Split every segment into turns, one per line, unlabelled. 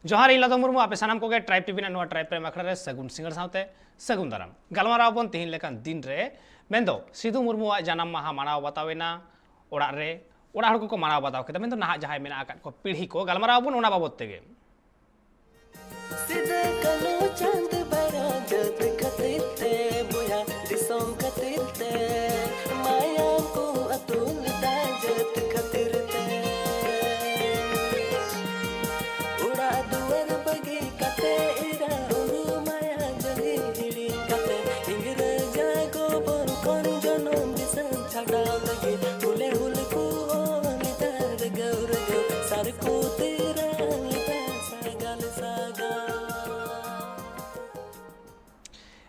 जोहार इलादो मुर्मू आपे सानाम को ट्राइब टीवी ना ट्राइब प्रेम अखड़ा रे सगुन सिंगर साथे सगुन दाराम गलमाराव बन तिहिन लेकान दिन रे मेंदो सिदु मुर्मू जनाम माहा मानाव बतावेना ओड़ा रे ओड़ा हड़ को मानाव बताव केदा मेंदो नाहा जहाय मेना आकात को पीढ़ी को गलमाराव बन ओना बाबत तेगे
सिदा कनो चांद बरा जत खतिते बुया दिसों खतिते माया को अतुल दाजत खतिरते उड़ा दुवर बगी कते इरा उरु माया जली हिड़ी कते इंगरे जागो बोर कोन जनम दिसन छड़ा लगे हुले हुले को नितर गौर गौ सर को तेरा सागल सागा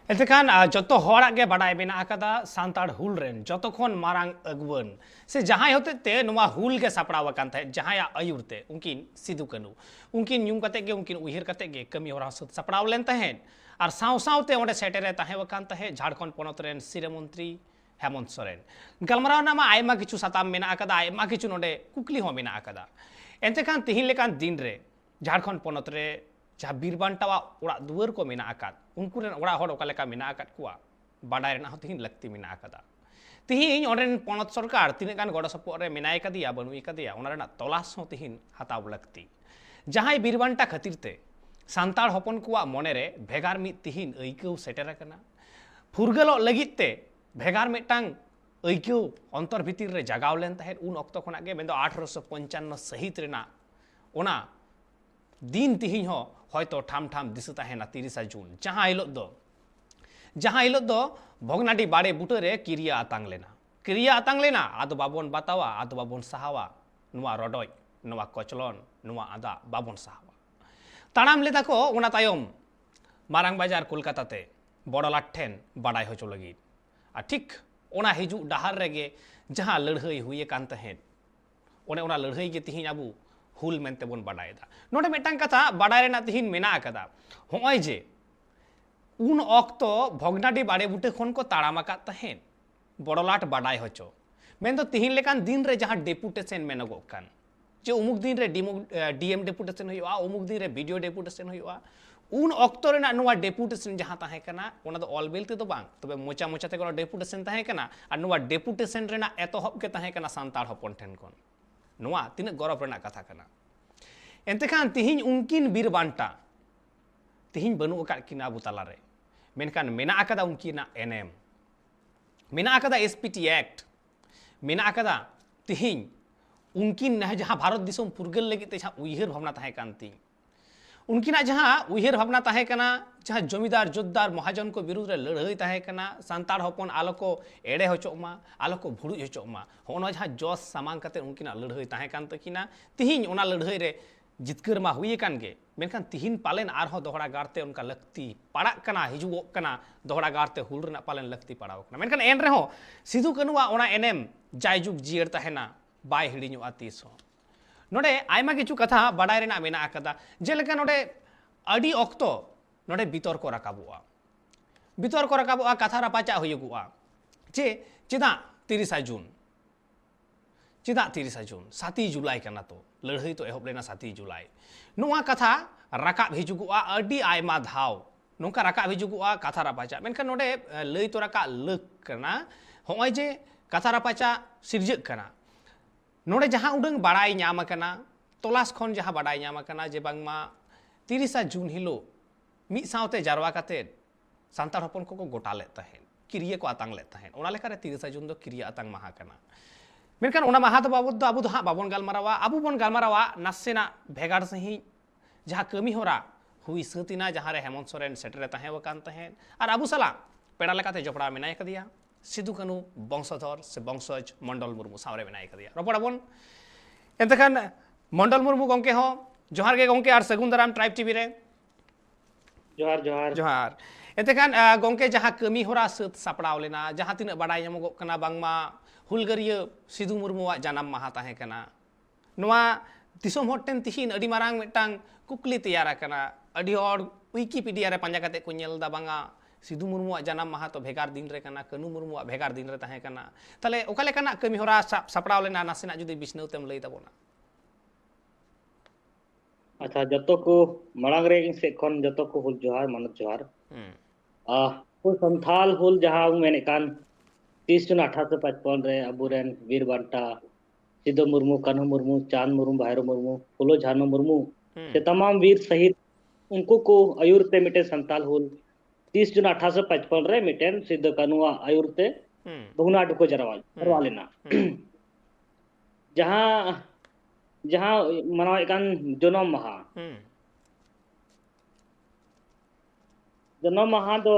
एतेखान जतो हड़ा के बाडाय मेना आकादा सांताड़ हुल रेन जतो खन मारांग अगवन से जहां होते ते नुवा हुल के सापड़ाव कान थे जहां आयुरते उनकिन सिदु कनु उनकिन न्यूम कते के उनकिन उहिर कते के कमी होरा सापड़ाव लेन तहेन और साव सावते ओंडे सेटेरे ताहे वकान तहे झारखंड पोनत रेन सिरे मंत्री हेमंत सोरेन गलमराव नामा आयमा किछु साताम मेना आकादा आयमा किछु नोडे कुकली हो मेना आकादा एतेखान तिहिन लेकान दिन रे झारखंड पोनत रे जहाँ बीरबांटावा ओड़ा दुआर को मेना आकाद उनकुरेन ओड़ा हड़ ओका लेका मेना आकाद कुआ बाडाय रेना तिहिन लक्ति मेना आकादा तिहिन ओंडेन पोनत सरकार तिने गान गड़ सपोर्ट रे मेनाय कदिया बनुई कदिया ओना रेना तलाश हो तिहिन हाताव लक्ति जहां बीरबांटा खातिरते सांताड़ हपन कुआ मने रे भेगार मिद तिहिन अइकौ सेटेर आकना फुरगलो लगिते भेगार मिटांग अइकौ अंतर भितिर रे जागाव लेन तहेन उन ऑक्तो खना गे मेंदो 1855 सहित रेना ओना दिन तिहिन हो हयतो ठाम ठाम दिसु ताहेना 30 जून जहां हिलोग दो भगनाडी बाड़े बुटे रे क्रिया आतांग लेना आदो बाबन बतावा आदो बाबन सहावा नुआ रडोय नुआ कचलन नुआ आदा बाबन सहावा ताड़ाम लेदा को ओना तायम मारांग बाजार कोलकाता ते बड़लाट ठेन बाडाय होचो लगी आ ठीक ओना हिजु डाहार रेगे जहां लड़हई हुए कान तहेन ओने ओना लड़हई गे तिहिन आबू हुल मेनते बन बाडायदा नोडे मेटांग कथा बाडाय रेना तिहिन मेना आकादा होय जे उन ऑक्तो भगनाडी बाड़े बुटे खन को ताड़ाम आकाद तहेन बड़लाट बाडाय होचो मेनदो तिहिन लेकान दिन रे जहां डेपुटेशन मेनगो कान जे उमुक दिन रे डीएम डेपुटेशन हुआ उमुक दिन रे वीडियो डेपुटेशन हुआ उन ऑक्तो रेना नुआ डेपुटेशन जहां ताहे कना ओना दो ऑलबेल ते दो बांग तबे मोचा मोचा ते कोनो डेपुटेशन ताहे कना आ नुआ डेपुटेशन रेना एतोहब के ताहे कना सांताड़ हपन ठेन कोन नुआ तिना गौरव रेना कथा कना एंतेखान तिहिन उनकिन बीरबांटा तिहिन बनु अकाद किना अबु ताला रे मेनखान मेना आकादा उनकिना एनएम मेना आकादा एसपीटी एक्ट मेना आकादा तिहिन उनकिन जहां भारत दिसोम फुरगल लगी ते जहां उइहर भावना ताहे कांती उनकिना जहां उइहर भावना ताहे कना जहां जमीदार जोद्दार महाजन को विरुद्ध रे लड़ाई ताहे कना सांताड़ हपन आलो को एड़े होचोमा आलो को भुड़ुज होचोमा होनो जहां जोस सामान कते उनकिना लड़ाई ताहे कान तकिना तिहिन ओना लड़ाई रे जितकर मा हुई कान गे मेनखान तिहिन पालेन आरहो दोहरा गारते उनका लक्ति पड़ा कना हिजुओ कना दोहरा गारते हुल रेना पालेन लक्ति पड़ाव कना मेनखान एन रेहो सिधु कनुआ ओना एनएम जायजुग जियर ताहेना बाय हिड़िñो आतीसो नोडे आयमा किछु कथा बाडाय रेना मेना आकादा जेलेका नोडे अडी ऑक्तो नोडे बितर को राकाबोआ कथा रापाचा हुयुगुआ जे चेदा 30 जून 7 जुलाई कना तो लड़ाई तो एहब लेना 7 जुलाई नुआ कथा राकाब हिजुगुआ अडी आयमा धाव नोंका राकाब हिजुगुआ कथा रापाचा मेनखान नोडे लई तो राका लक कना होय जे कथा रापाचा सिरजक कना नोडे जहां उडंग बाडाय ᱧᱟᱢ आकना तलाश खन जहां बाडाय ᱧᱟᱢ आकना जे बांगमा 30 जून हिलो मिद सावते जारवा काते सांताड़ हपन को गोटा ले तहेन क्रिया को आतांग ले तहेन ओना लेकारे 30 जून दो क्रिया आतांग माहा कना मेनखान ओना माहा दो बाबद दो आबु दो हां बाबन गालमारावा नासेना भेगार सही जहां कमी होरा हुई सतिना जहां रे हेमंत सोरेन सेटरे ताहे वकान तहेन और आबु सला पेड़ा लेकाते जपड़ा मेनाय कदिया सिदु कनु वंशधर से वंशज मंडल मुर्मू सावरे मेनाय कदिया रपड़ाबन एंतखान मंडल मुर्मू गंके हो जोहार के गंके और सगुन दाराम ट्राइब टीवी रे जोहार एंतखान गंके जहां कमी होरा सत सापड़ाव लेना जहां तिना बाडाय ᱧᱟᱢᱚᱜ कना बांगमा हुलगरिया सिदु मुर्मुआ जानाम माहा ताहे कना नुआ दिसोम हर टेन तिहिन अडी मारांग मिटांग कुकली तैयार कना अडी और विकिपीडिया रे पांजा काते को नेलदा बांगा सिदु मुर्मुआ जानाम माहा तो भेगार दिन रे कना कनु मुर्मुआ भेगार दिन रे ताहे कना ताले ओका लेकाना कमी होरा सापड़ाव लेना नासेना जुदी बिसनौतेम लई ताबोना
अच्छा जतो को मड़ांग रे इन से खन जतो को हुल जोहार मानत जोहार को संथाल हुल जहां मेने कान 30 जून 1855 रे अबुरेन वीर बांटा सिद्धो मुर्मू कान्हू मुर्मू चांद मुर्मू भायरो मुर्मू फुलो झानो मुर्मू से तमाम वीर शहीद उनको को आयुर ते मिटे संताल हुल 30 जून 1855 रे मिटेन सिद्धो कान्हू आयुर ते भुगनाट को जरवा लेना जहां जहां मनावे कान जन्म महा दो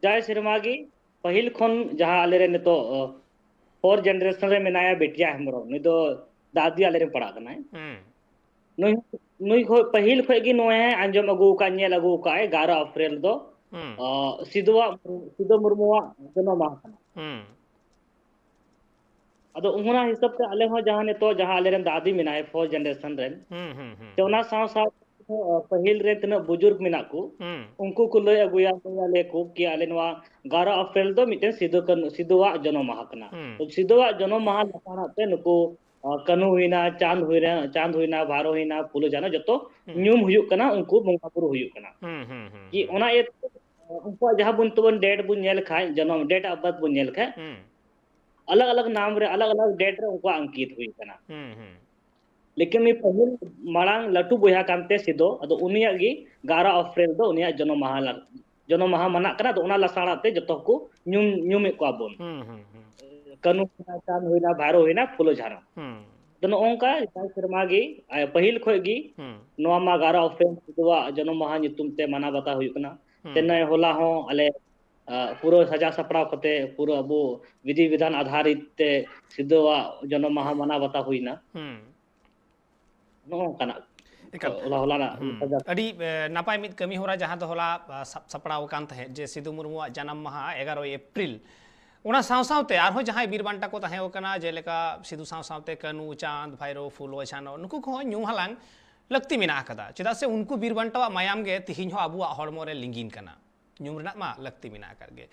जाय सिरमागी पहिल खन जहां आले रे नितो 4 जनरेशन रे मेनाया बेटिया हमरो नि दो दादी आले रे पड़ा कना नुई नुई खो पहिल खो गी नोए अंजम अगु का नेल अगु का 11 अप्रैल दो सिद्धो मुर्मुआ जन्म महा कना अदो उहना हिसाब ते आले हो जहां ने तो जहां आले रे दादी मेनाय 4 जनरेशन रे ते उना साव साव पहिल रे तना बुजुर्ग मेना को उनको को लय अगुया ले को कि आले नवा 11 अप्रैल दो मिटे सिद्धोवा जन्म माह कना तो सिद्धोवा जन्म माह लखाना ते नुको कनु हुइना चांद हुइना भारो हुइना फुलो जाना जतो न्यूम हुयुक कना उनको बंगा पुरु हुयुक कना कि ओना ए उनको जहां बुन तो डेट बुन नेल खाय जन्म डेट ऑफ बर्थ बुन नेल खाय अलग अलग नाम रे अलग अलग डेट रे उनको अंकित हुई कना लेकिन मी पहिल मांग लटू बोया कांते सिद्धो अदो उनिया गी 11 अप्रैल दो उनिया जन्म माह मना कना तो उना लसाड़ा ते जतो को न्यूम को आबोन कनु चांद होइना भारो होइना फुलो झारो तो ओंका शर्मा गी पहिल खोय गी नोआ मा 11 अप्रैल सिद्धोवा जन्म माह नितुम ते मना बता हुई कना तेना होला हो अले पूरा सजा सपड़ा कते पूरा अबो विधि विधान आधारित ते सिद्धोवा जन्म माह मना बता हुइना नो कना
अड़ी नापाय मित कमी होरा जहां तो होला सपड़ाव कान तहे जे सिद्धू मुर्मुआ जन्म माह 11 अप्रैल उना साव सावते आरो जहां बीर बांटा को तहे ओकना जेलेका सिद्धू साव सावते कनु चांद भाईरो फुलो छानो नुकु को न्यू हलांग लक्ति मेना कदा चेदा से उनको बीर बांटा मायाम गे तिहिन हो अबुआ हड़मो रे लिंगिन कना न्यूम रना मा लक्ति मेना करगे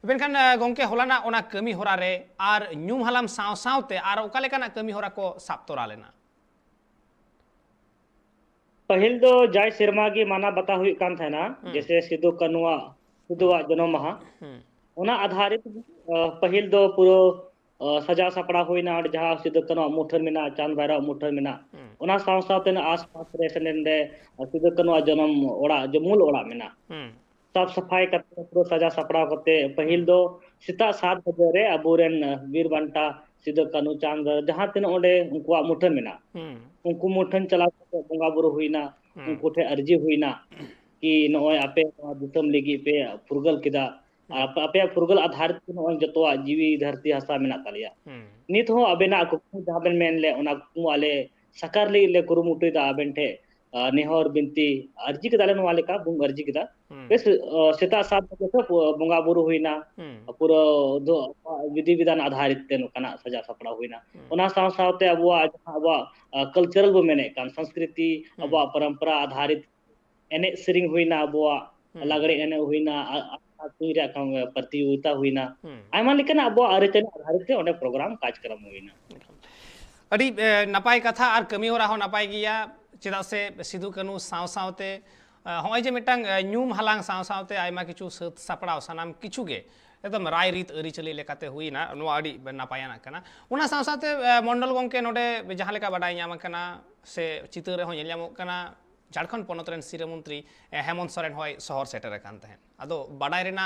बेनखान गोंके होलाना ओना कमी होरा रे आर न्यूम हलाम साव सावते आर ओका लेकाना कमी होरा को साब तोरा लेना
पहिल दो जाय शर्मा की माना बता हुई कान था ना जैसे सिद्धोवा जन्म माह ओना आधारित पहिल दो पूरो सजा सपड़ा हुईना और जहां सिद्धो कनुआ मुठर मिना चांद भैरव मुठर मिना ओना साव सावते ना आसपास रे सनेंदे सिद्धो कनुआ जन्म ओड़ा जो मूल ओड़ा मिना साफ सफाई करते पूरा सजा सपड़ा करते पहिल दो सीता 7 बजे रे अबुरेन वीर बांटा सिद्धो कनु चांद जहां तीन ओडे उनको मुठन मिना उनको मुठन चला बंगा बुरु हुईना उनको ठे अर्जी हुईना कि नोय आपे दिसम लेगी पे फुरगल किदा आपे फुरगल आधारित नोय जतोआ जीवी धरती हसा मिना तलिया नित हो अबेना को जहां बेन मेन ले ओना को आले सकार ले कुरुमुटु दा अबेन ठे नेहर बिनती अर्जी किदा लेन वाले का बुंग अर्जी किदा बेस सेता 7 बजे से बंगा बुरु हुईना पूरा विधि विधान आधारित ते नोकना सजा सपड़ा हुईना ओना साव सावते अबवा कल्चरल बो मेने कान संस्कृति अबवा परंपरा आधारित एने सिरिंग हुईना अबवा लगड़े एने हुईना आतुरा का प्रतियोगिता हुईना आयमा लेकिन अबवा आरेचन आधारित ते ओने प्रोग्राम कार्यक्रम हुईना
अड़ी नपाय कथा और कमी हो रहा हो नपाय गिया चेदा से सिद्धू कनु साव सावते हॉय जे मिटांग न्यूम हलांग साव सावते आयमा किछु सपड़ाव सनाम किछु गे एकदम राय रीत अरिचली लेकाते हुईना नो आड़ी नापायाना कना उना साव सावते मंडल गोंके नोडे जहां लेका बाडाय ᱧᱟᱢ कना से चितर हो ᱧᱮᱞ ᱧᱟᱢᱚᱜ कना झारखंड पनत रेन सिरा मंत्री हेमंत सोरेन होय शहर सेटर कान तहन अदो बाडाय रेना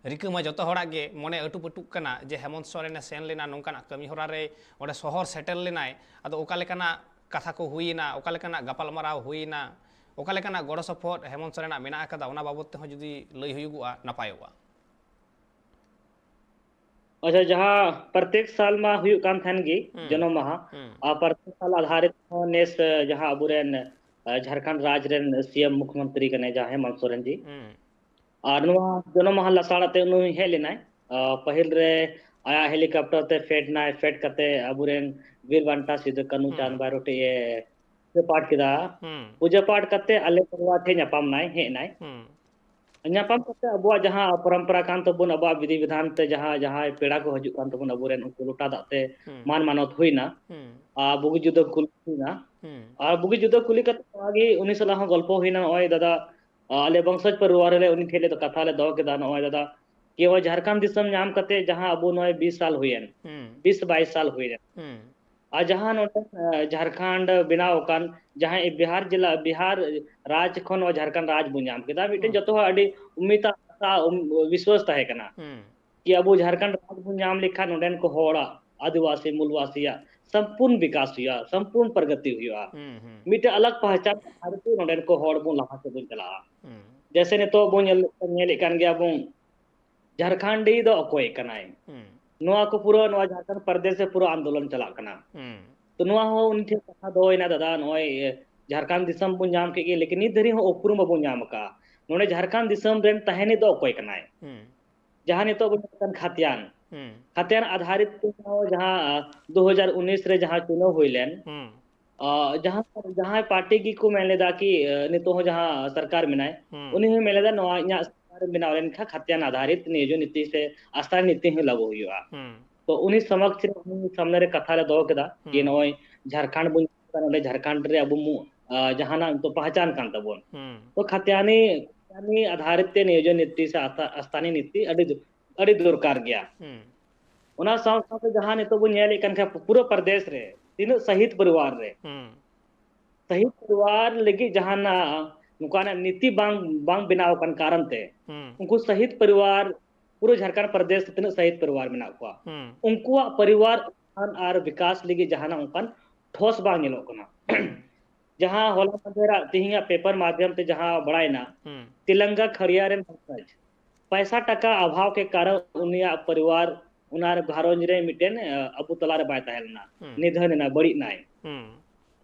रिका मा जतो होड़ा गे मने अटु पटुक कना जे हेमंत सोरेन सेन लेना नोंकाना कमी होरा रे ओडे शहर सेटल लेनाय अदो ओका लेकाना कथा को हुईना ओका लेकाना गपालमाराव हुईना ओका लेकाना गड़ सपोर्ट हेमंत सोरेना मेना कदा ओना बाबत ते हो जुदी लई हुयुगुआ नापायोगा
अच्छा जहां प्रत्येक साल में हुई कान थन गी जन्म माह आ प्रत्येक साल आधारित नेस जहां अबुरेन झारखंड राज्य रेन सीएम मुख्यमंत्री कने जहां हेमंत सोरेन जी और नवा जन्म माह लसाड़ते नु हे लेनाय पहिल रे आया हेलीकॉप्टर ते फेट करते अबुरेन वीर बांटा सिद्धू कनु चांद बारोटे ये पूजा पाठ किदा पूजा पाठ करते अले परवा थे न्यापाम नाय हे नाय ᱧᱟᱯᱟᱢ ᱠᱟᱛᱮ ᱟᱵᱚᱣᱟᱜ ᱡᱟᱦᱟᱸ ᱯᱚᱨᱚᱢᱯᱚᱨᱟ ᱠᱟᱱ ᱛᱟᱵᱚᱱ ᱟᱵᱚᱣᱟᱜ ᱵᱤᱫᱷᱤ ᱵᱤᱫᱷᱟᱱ ᱛᱮ ᱡᱟᱦᱟᱸ ᱯᱮᱲᱟ ᱠᱚ ᱦᱤᱡᱩᱜ ᱠᱟᱱ ᱛᱟᱵᱚᱱ ᱟᱵᱚᱨᱮन ᱩᱱᱠᱩ ᱞᱚᱴᱟ ᱫᱟᱜ ᱛᱮ मान मानᱚत हुईना ᱟᱨ ᱵᱩᱜᱤ ᱡᱩᱫᱟᱹ ᱠᱩᱞ हुईना ᱟᱨ ᱵᱩᱜᱤ ᱡᱩᱫᱟᱹ ᱠᱩᱞᱤ ᱠᱟᱛᱮ ᱱᱚᱣᱟᱜᱮ ᱩᱱᱤ ᱥᱟᱞᱟᱜ ᱦᱚᱸ ᱜᱚᱞᱯᱚ हुईना ᱱᱚᱜᱼᱚᱭ ᱫᱟᱫᱟ ᱟᱞᱮ ᱵᱚᱝᱥᱚᱡ ᱯᱚᱨᱤᱵᱟᱨ ᱨᱮ उन्हीं ठेले तो कथा ले दो केदा नॉय दादा कि वो झारखंड दिसम नाम कते जहां अबो नॉय 20 साल हुएन 20-22 साल हुएन आ जहां नोटे झारखंड बिनाव कान जहां ए बिहार जिला बिहार राज खन और झारखंड राज बु नाम केदा मिटे जतो अडी उम्मीद आशा विश्वास तहे कना कि अबो झारखंड राज बु नाम लिखा नोडेन को होड़ा आदिवासी मूलवासिया संपूर्ण विकास हुआ संपूर्ण प्रगति हुआ मिटे अलग पहचान भारतीय नोडेन को होड़ बु लहा से बु चला जैसे ने तो बो नेल कान गया बो झारखंडी दो अकोय कनाय नोआ को पूरा नोआ झारखंड प्रदेश से पूरा आंदोलन चला कना तो नोआ हो उन ठे कथा दोयना दादा नोय झारखंड दिसम बु नाम के लेकिन नि धरी हो उपरुम बु नाम का नोने झारखंड दिसम रेन तहेनी दो अकोय कनाय जहां ने तो बु खातियान खातियान आधारित जहां 2019 रे जहां चुनाव हुईलेन जहां जहां पार्टी की को मैं लेदा कि नितो जहां सरकार मिनाय उन्हीं में लेदा नोआ इना सरकार बिनावलेन खा खातियान आधारित नियोजन नीति से आस्था नीति ही लागू हुआ तो उन्हीं समक्ष उन्हीं सामने रे कथा ले दो केदा कि नोय झारखंड बुन नोडे झारखंड रे अबु जहाना तो पहचान कान तबोन तो खातियानी आधारित नियोजन नीति से आस्थानी नीति अड़ी दरकार गया उना साथ जहां नितो बु नेल कान खा पूरा प्रदेश रे तीन शहीद परिवार रे शहीद परिवार लगी जहाना नुकाना नीति बांग बनाव कान कारण ते उनको शहीद परिवार पूरे झारखंड प्रदेश तीन शहीद परिवार में को उनको परिवार और विकास लगी जहाना उनकान ठोस बांग नेलो कना जहां होला मंदेरा तिहिया पेपर माध्यम ते जहां बड़ाइना तिलंगा खड़िया रे पैसा टका अभाव के कारण उनिया परिवार उनार घारोंज रे मिटेन अबु तला रे बाय ताहेलना निधन ना बड़ी नाय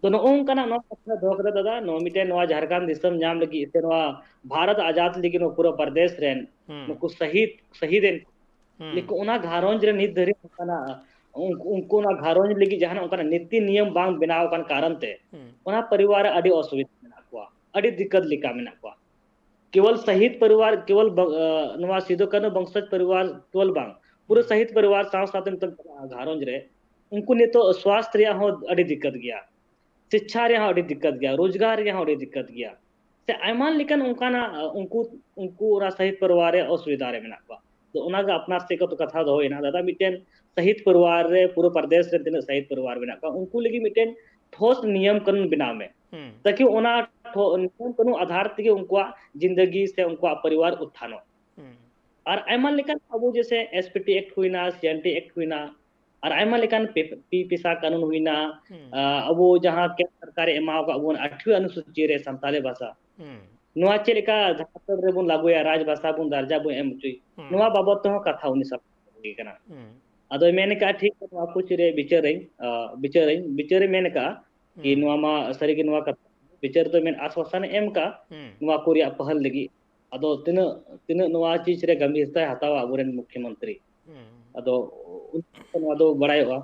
तो नोंकना नो कथा धोकदा दादा नो मिटेन नो झारखंड दिसम नाम लगी इते नो भारत आजाद लगी नो पूरा प्रदेश रेन नुकु शहीदेन लिको उना घारोंज रे नित धरी कना उनको ना घारोंज लगी जहां उनका नीति नियम बांग बनाव कान कारण ते उना परिवार अडी असुविधा मेना को अडी दिक्कत लिका मेना को केवल शहीद परिवार केवल नवा सिदो कनो वंशज परिवार केवल बांग पूरे शहीद परिवार साथ साथ घारोंज रे उनको ने तो स्वास्थ्य रे हो अडी दिक्कत गया शिक्षा रे अड़ी दिक्कत गया रोजगार रे अड़ी दिक्कत गया से आयमान लेकिन उनकाना उनको ओरा शहीद परिवार रे असुविधा रे मेना को तो उना का अपना से को तो कथा दो होइना दादा मिटेन शहीद परिवार रे पूरे प्रदेश रे तीन शहीद परिवार मेना को उनको लगी मिटेन ठोस नियम कानून बिना में ताकि उना नियम कानून आधार ते उनको जिंदगी से उनको परिवार उत्थानो और आयमान लेकिन अब जैसे एसपीटी एक्ट हुईना सीएनटी एक्ट हुईना और आयमा लेकिन पीसा कानून हुईना अब जहां के सरकार एमाव का अब 8वीं अनुसूची रे संताली भाषा नोआ चे लेका झारखंड रे बुन लागुया राज भाषा बुन दर्जा बुन एम चुई नोआ बाबत तो कथा उनी सब कना अदो मेने का ठीक नोआ कुछ रे बिचारे मेने का कि नोआ मा सरी के नोआ का बिचार तो मेन आश्वासन एम का नोआ कोरिया पहल लगी अदो तिन नोआ चीज रे गंभीरता हतावा अबुरेन मुख्यमंत्री अदो उन अदो बड़ायोआ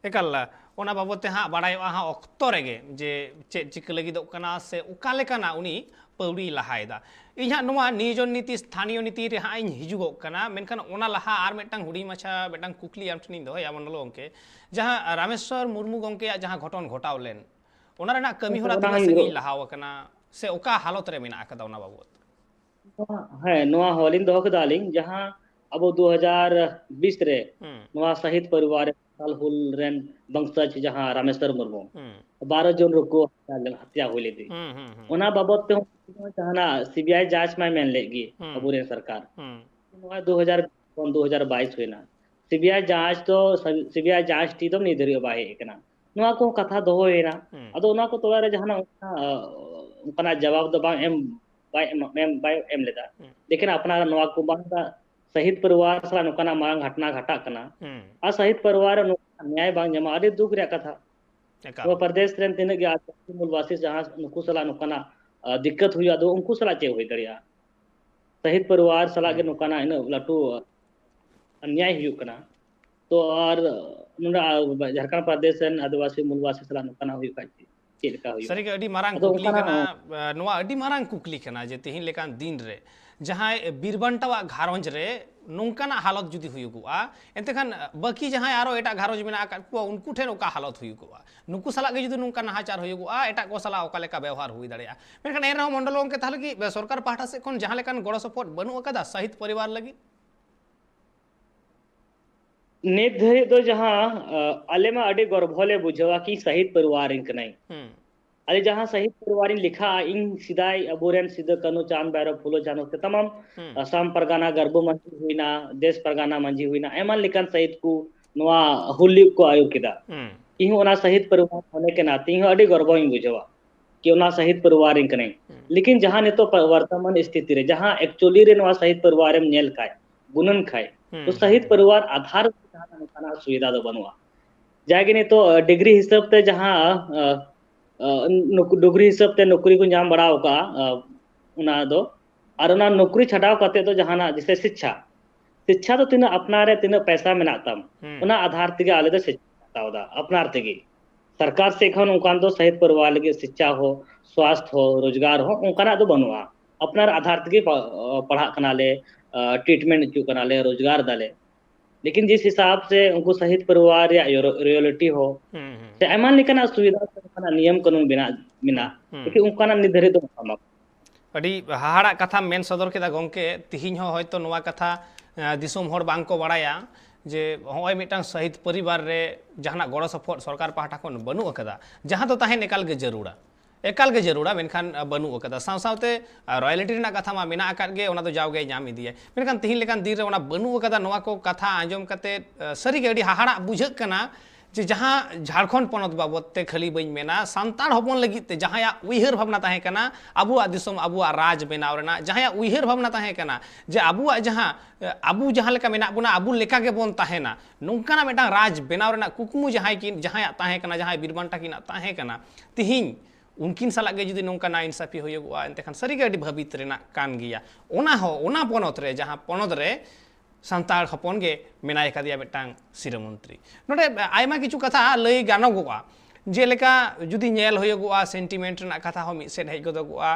एकाल ओना बाबते हाँ बड़ायोआ हाँ अक्तो रेगे जे चे चिक लगी दो कना से उका लेकाना उनी पौड़ी लहायदा इहा नोआ नियोजन नीति स्थानीय नीति रे हाँ इन हिजुगो कना मेनखान ओना लहा आर मेटांग हुडी माछा मेटांग कुकली आम ठिनी दो या मनलो गंके जहां रामेश्वर मुर्मू गंके जहां घटन घटाव लेन ओना रेना कमी होला तिना संगी लहाव कना से ओका हालत रे मेना कदा ओना बाबत
है नोआ होलिन दो कदालिंग जहां अब 2020 रे नोआ शहीद परिवार साल हुल रेन वंशज जहां रामेश्वर मुर्मू 12 जन रुको हत्या हुई थी ओना बाबत पे चाहना सीबीआई जांच में मेन लेगी अबुरे सरकार नोआ 2022 हुईना सीबीआई जांच टी दम निधरियो बाहे एकना नोआ को कथा दो होइना अदो ओना को तोला रे जहां उनका जवाब दो बा एम लेदा लेकिन अपना नोआ को बा शहीद परिवार सला नुकाना मांग घटना घटा कना आ शहीद परिवार न्याय बांग जमा अरे दुख रे कथा वो प्रदेश रेन तिने के आदिवासी मूलवासी जहां नुकु सला नुकाना दिक्कत हुई दो उनको सला चे हुई दरिया शहीद परिवार सला के नुकाना इन लटू अन्याय हुई कना तो और झारखंड प्रदेश रेन आदिवासी मूलवासी सला नुकाना हुई काची चेक का हुई
सरी के अडी मारांग
अदो
कुकली
ओंकाना
कना नोआ अडी मारांग कुकली कना जे तिहिन लेकान दिन रे जहां बीरबंटावा घारंज रे नोंकाना हालत जुदी हुयुगुआ एंते खान बाकी जहां आरो एटा घारंज मेना आकात को उनको ठेन ओका हालत हुयुगुआ नुकु सला के जुदी नोंका नाहाचार हुयुगुआ एटा को सला ओका लेका व्यवहार हुई दाड़िया मेनखान एन मंडल के ताहले की सरकार पाहटा से कोन जहां लेकान गड़ो सपोर्ट बनु अकदा शहीद परिवार लगी
नित धरी दो जहां अले मा अडी गर्भले बुझवा की शहीद परिवार इंक नहीं अरे जहां शहीद परिवार लिखा इन सिदाई अबोरेन सिदो कनु चांद बैरो फुलो जानो ते तमाम असम परगाना गर्भो मंत्री हुईना देश परगाना मंजी हुईना एमन लिखन शहीद को नवा हुली को आयो किदा इहो ओना शहीद परिवार होने के नाते इहो अडी गर्व इन बुझवा कि ओना शहीद परिवार इंक नहीं लेकिन जहां ने तो वर्तमान स्थिति रे जहां एक्चुअली रे नवा शहीद परिवार में नेल खाए गुणन खाए तो शहीद परिवार आधार जहां सुविधा दो बनवा जाएगी नहीं तो डिग्री हिसाब ते जहां डोगरी हिसाब ते नौकरी को नाम बड़ा होगा उना दो और उना नौकरी छटाव करते तो जहां ना जैसे शिक्षा तो तीन अपना रे तीन पैसा में नातम उना आधार ते आले तो शिक्षा होदा अपना ते सरकार से खन उनकान तो शहीद परिवार लगे शिक्षा हो स्वास्थ्य हो रोजगार हो उनकाना तो बनवा अपना आधार ते पढ़ा कनाले ट्रीटमेंट चू कनाले रोजगार दाले लेकिन जिस हिसाब से उनको शहीद परिवार या रियलिटी हो से एमान लेकना सुविधा से नियम कानून बिना बिना लेकिन उनका निर्धारित तो
अडी हाहाड़ा कथा मेन सदर केदा गोंके तिहिन हो होयतो नोवा कथा दिसोम होड़ बांग को बड़ाया जे होय मिटांग शहीद परिवार रे जहाना गड़ो सपोर्ट सरकार पाहटा खन बनु अकदा जहां तो ताहेन एकाल के जरूरा मेनखान बनु अकदा साव सावते रॉयल्टी रेना कथा मा मेना अकात गे ओना तो जावगे नाम इदिया मेनखान तिहिन लेकान दिन रे ओना बनु अकदा नोवा को कथा आंजम कते सरी के अडी हाहाड़ा बुझक कना जे जहां झारखंड पनत बाबत ते खाली बइन मेना सांताड़ हपन लगित ते जहां उइहर भावना ताहे कना अबुआ दिसम अबुआ राज बनाव रेना जहां उइहर भावना ताहे कना जे अबुआ जहां अबु जहां लेका मेना बुना अबु लेका के बोन ताहेना नोंकाना मेटा राज बनाव रेना कुकमु जहां ताहे कना जहां बीरबंटा किना ताहे कना तिहिन उनकिन साला के जुदी नोंका ना इंसाफी होयुगुआ एंते खान सरी के अडी भाबित रेना कान गिया ओना पनत रे जहां पनत रे सांताड़ हपन गे मेनाय कदिया मिटांग सिर मंत्री नोडे आयमा किछु कथा लई गानोगुआ जेलेका जुदी नेल होयुगुआ सेंटिमेंट रना कथा हो मिसेन हेज गदोगुआ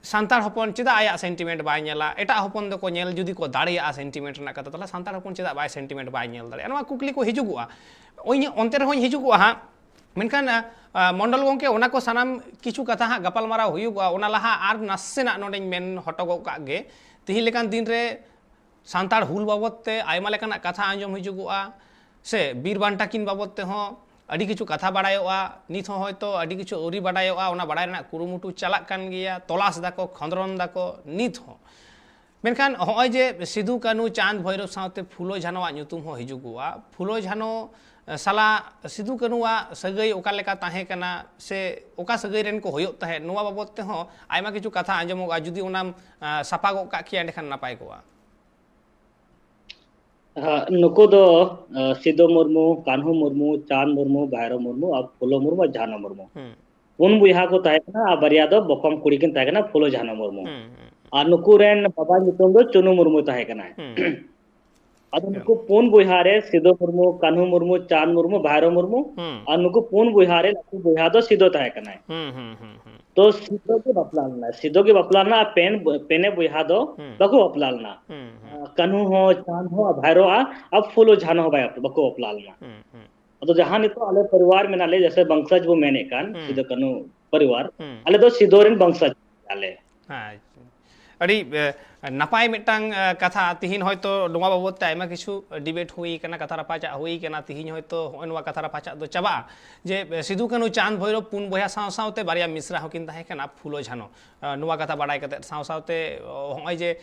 सांताड़ हपन चेदा आया सेंटिमेंट बाय नेला एटा हपन दो को नेल जुदी को दाड़िया सेंटिमेंट रना कथा तला सांताड़ हपन चेदा बाय सेंटिमेंट बाय नेल दाड़े नवा कुकली को हिजुगुआ ओइ ओंते रे होय हिजुगुआ हा मेनखान मंडल गोंके ओना को सानाम किछु कथा हा गपालमाराव हुयुगुआ ओना लहा आर नासेना नोडेन मेन हटगो कागे तिहि लेकान दिन रे सांताड़ हुल बाबत ते आयमा लेकाना कथा आंजम हिजुगुआ से बीरबांटा किन बाबत ते हो अडी किछु कथा बाडायोआ नित हो होयतो अडी किछु औरी बाडायोआ ओना बाडाय रेना कुरुमुटु चालाक कान गिया तलाश दाको खंद्रन दाको नित हो मेनखान होय जे सिधु कानू चांद भैरव सावते फुलो झानोआ ᱧᱩᱛᱩᱢ हो हिजुगुआ फुलो झानो साला सिधु कानूआ सगई ओका लेका ताहे कना से ओका सगई रेन को होयोग ताहे नोआ बाबत ते हो आयमा किछु कथा आंजमोगा जुदी ओनाम सापागो का खिया एंडेखान नापाय कोआ
नुको दो सिधो मुर्मू कान्हू मुर्मू चांद मुर्मू भैरव मुर्मू और फुलो मुर्मू झानो मुर्मू पुन बुहा को ताहेकना बरिया दो बकम कुड़ी किन ताहेकना फुलो झानो मुर्मू और नुको रेन बाबा ᱧᱩᱛᱩᱢ दो चुनु मुर्मू ताहेकना अदो नुको पुन बुहारे सिधो मुर्मू कान्हू मुर्मू चांद मुर्मू भैरव मुर्मू और नुको पुन बुहारे नुको बुहा दो सिधो ताहेकना तो सिधो के बपलाना पेने बुहा दो बको बपलाना कान्हू हो चांद हो भैरव अब फुलो झानो हो बाय बको बपलाना तो जहां नितो आले परिवार में नाले जैसे वंशज वो मैंने कान सिधो कान्हू परिवार आले तो सिधो रेन वंशज आले
हां अडी नपाय मिटांग कथा तिहिन होयतो नोवा बाबत ते आयमा किछु डिबेट हुई कना कथा रपाचा हुई कना तिहिन होयतो होनवा कथा रपाचा दो चबा जे सिधु कानू चांद भैरव पुन बया साव सावते बारिया मिश्रा होकिन ताहे कना फुलो झानो नोवा कथा बाडाय कते साव सावते होय जे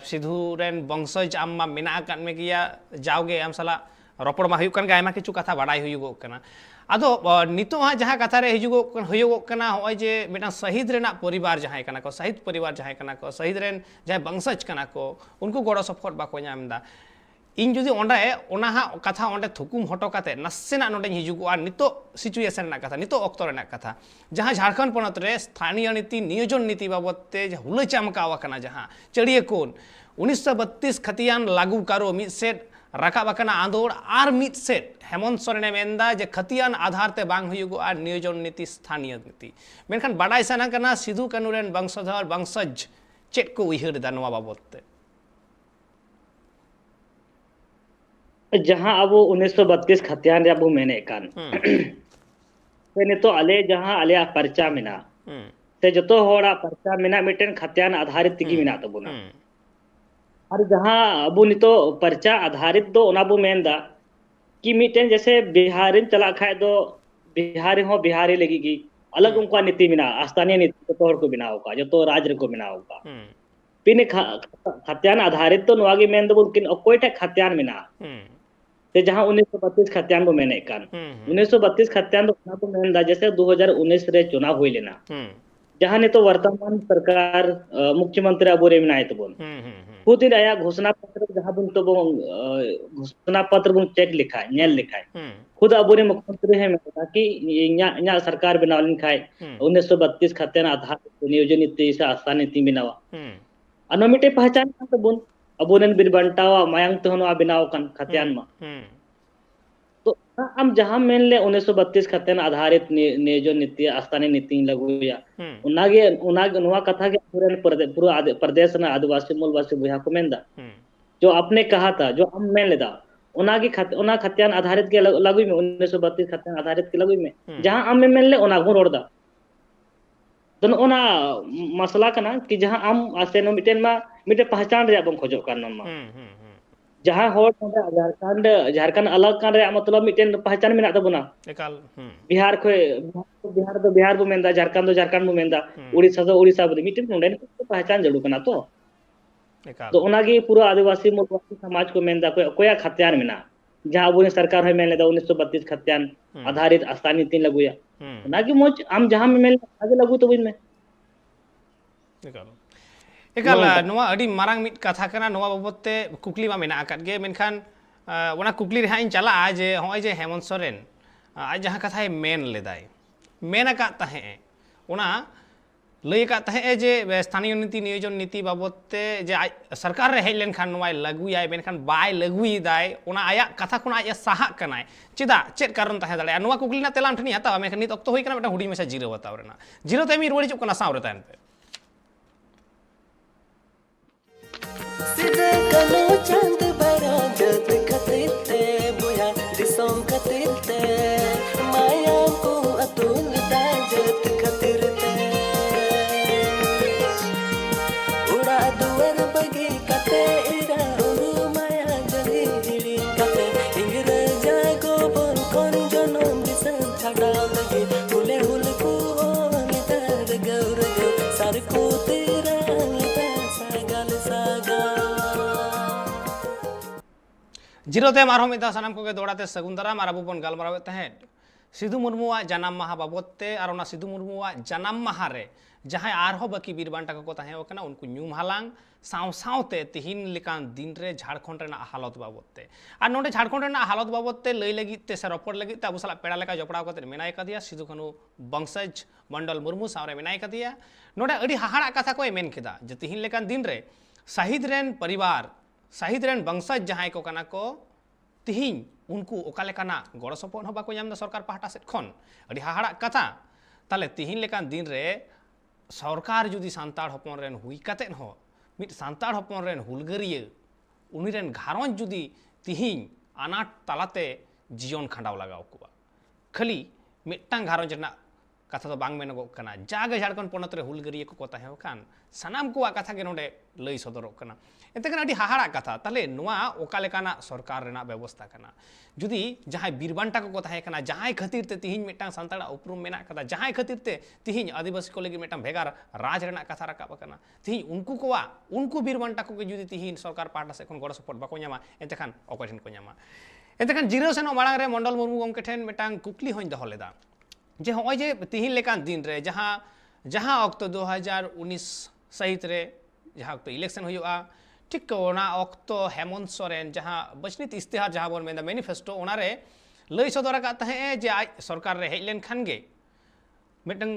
सिधु रेन वंशज आम्मा मेना कान में गिया जावगे आम साला रोपड़ मा हुयुग कन गे आयमा किछु कथा बाडाय हुयुगो कना आदो नितो हा जहां कथा रे हुयुगो कना होय जे मिटा शहीद रेना परिवार जहां कना को शहीद परिवार जहां कना को शहीद रेन जहां वंशज कना को उनको गड़ो सपोर्ट बाको नामदा इन जुदी ओंडे ओना हा कथा ओंडे थुकुम हटो काते नसेना नोडे हिजुगुआ नितो सिचुएशन ना कथा नितो ऑक्टर ना कथा जहां झारखंड पनत रे स्थानीय नीति नियोजन नीति बाबते हुल चमकावा कना जहां चढ़िए कोन 1932 खतियान लागू करो मिसेट राकाब आकना आंदोड़ आर मित सेट हेमंत सोरेने मेंदा जे खतियान आधार ते बांग हुयुगोआ नियोजन नीति स्थानीय नीति मेनखान बाडाय साना कना सिधु कानू रेन वंशधर वंशज चेट को उइहर दा नोवा बाबत ते
जहां अब 1932 खतियान रे अब मेने कान से नितो आले जहां आले परचा मेना से जतो होड़ा परचा मेना मिटेन खतियान आधारित तिगी मेना तबुना और जहां अब नितो परचा आधारित दो ओना बु मेनदा कि मिटेन जैसे बिहारिन चला खाए दो बिहारी हो बिहारी लगी की अलग उनका नीति मेना स्थानीय नीति तो हर को बनाओ का जो तो राज्य को बनाओ का पिन खतियान आधारित तो नवागी मेन दो उनकिन कोई खतियान मेना ते जहां 1932 खतियान बो मेने कान 1932 खतियान दो ना तो मेनदा जैसे 2019 रे चुनाव हुई लेना जहां ने तो वर्तमान सरकार मुख्यमंत्री अबो रे मिनाय तो बोल खुद ही आया घोषणा पत्र जहां बुन तो घोषणा पत्र बुन चेक लिखा है नेल लिखा है खुद अबो रे मुख्यमंत्री है मेना कि न्या सरकार बनावलिन खाय 1932 खतियान आधार नियोजन नीति से आस्थान नीति बनावा अनोमिटे पहचान तो बुन अबोनन बिरबंटावा मायांग तो हनो बिनाव कन खतियान मा तो हम जहां मेन ले 1932 खतियान आधारित नियोजन नीति स्थानीय नीति लगुया उनागे नवा कथा के पूरा प्रदेश ना आदिवासी मूलवासी बुया को मेंदा जो आपने कहा था जो हम मेन लेदा उनागे खतियान आधारित के लगुई में 1932 खतियान आधारित के लगुई में जहां हम मेन ले उनागो रोडदा तो ओना मसला कना कि जहां हम आसेनो मिटे पहचान रे बम खोजो कान मा जहां होड़ झारखंड अलग कान रे मतलब मिटे पहचान मेना तबुना
एकाल
बिहार दो बिहार बो मेंदा झारखंड बो मेंदा उड़ीसा बो मिटे नोंडे पहचान जड़ू कना तो ओनागी पूरा आदिवासी मूलवासी समाज को मेंदा कोया खतियान मेना जहां अबो सरकार है मेन लेदा 1932 खतियान आधारित स्थानीय नीति लगुया नागी मोज हम जहां में मेल आगे लगू तो बिन में
एकाल नोवा अडी मारांग मिट कथा कना नोवा बाबते कुकली मा मेना आकात गे मेनखान ओना कुकली रे हाइन चला जे होय जे हेमंत सोरेन आज जहां कथाय मेन लेदाय मेन आकात ताहे ओना लय आकात ताहे जे स्थानीय नीति नियोजन नीति बाबते जे सरकार रे हेज लेनखान नोवाय लगुयाय मेनखान बाय लगुयदाय ओना आया कथा खुना आया साहा कनाय चिदा चेत कारण ताहे दाड़े नोवा कुकली ना तेलाम ठनी हता मेनखान नित अक्तो होय कना बेटा हुडी मेसा जीरो बताव रेना जीरो ते मी रुवाड़ी चुक कना साव रे तान पे
सीधे कनो चांद बरा जत खतिते बुया दिसों खतिते माया को अतुल दाजत खतिरते उड़ा दुवर बगी कते इरा उरु माया जली हिड़ी कते इंग्रजा को बोल कोन जनम दिसन छड़ा लगे हुले हुल को नितर गौर गौ सर को तेरा सागल सागा
जीरोते मारहो मिदा सानाम को दौड़ाते सगुंदरा मार अबू बन गलमारावे तहे सिधु मुर्मुआ जनाम माहा बाबते और ओना सिधु मुर्मुआ जनाम माहा रे जहां आरहो बाकी बीरबांटा को तहे वकना उनको न्यूम हालांग साव सावते तिहिन लेकान दिन रे झारखंड रेना हालत बाबते और नोडे झारखंड रेना हालत बाबते लई लगिते से रपड़ लगिते अबु सला पेड़ा लेका जपड़ाव कते मेनाय कदिया सिधु कानू वंशज मंडल मुर्मू सावरे मेनाय कदिया नोडे अडी हाहाड़ा कथा को मेन केदा जे तिहिन लेकान दिन रे शहीद रेन परिवार शहीद रेन वंशज जहां को कना को तिहिन उनको ओकालेकाना गड़ सपोर्ट बाको नामदा सरकार पाहटा सेट खन अडी हाहाड़ा कथा ताले तिहिन लेकान दिन रे सरकार जुदी सांताड़ हपन रेन हुई कतेन हो मिट सांताड़ हपन रेन हुलगरिया उनी रेन घारंज जुदी तिहिन अनाट तालाते जीवन खंडाव लगाव कुआ खाली मिट्टांग घारंज रेना कथा तो बांग मेनगो कना जागे झारखंड पनत रे हुलगरिया को ताहे कान सानाम को कथा के नोडे लई सदरो कना एतेकन अडी हाहाड़ा कथा ताले नुआ ओकालेकाना सरकार रेना व्यवस्था कना जुदी जहां बीरबांटा को ताहे कना जहां खातिर ते तिहिन मिट्टांग सांताड़ा उपरुम मेना कदा जहां खातिर ते तिहिन आदिवासी को लगी मिट्टांग भेगार राज रेना कथा राकाब कना तिहिन उनको बीरबांटा को जुदी तिहिन सरकार पाहटा से खन गड़ सपोर्ट बाको न्यामा एतेखान ऑपरेशन को न्यामा एतेखान जीरो सेनो माळांग रे मंडल मुर्मू गमके ठेन मिट्टांग कुकली होइन दहो लेदा जे होय जे तिहिन लेकान दिन रे जहां अक्टो 2019 सहित रे जहां अक्टो इलेक्शन हुआ ठीक ओना अक्तो हेमंत सोरेन जहां बचनित इस्तेहार जहां बोन मेंदा मैनिफेस्टो ओना रे लई सदर का तहे जे आज सरकार रे हेज लेन खान गे मिटंग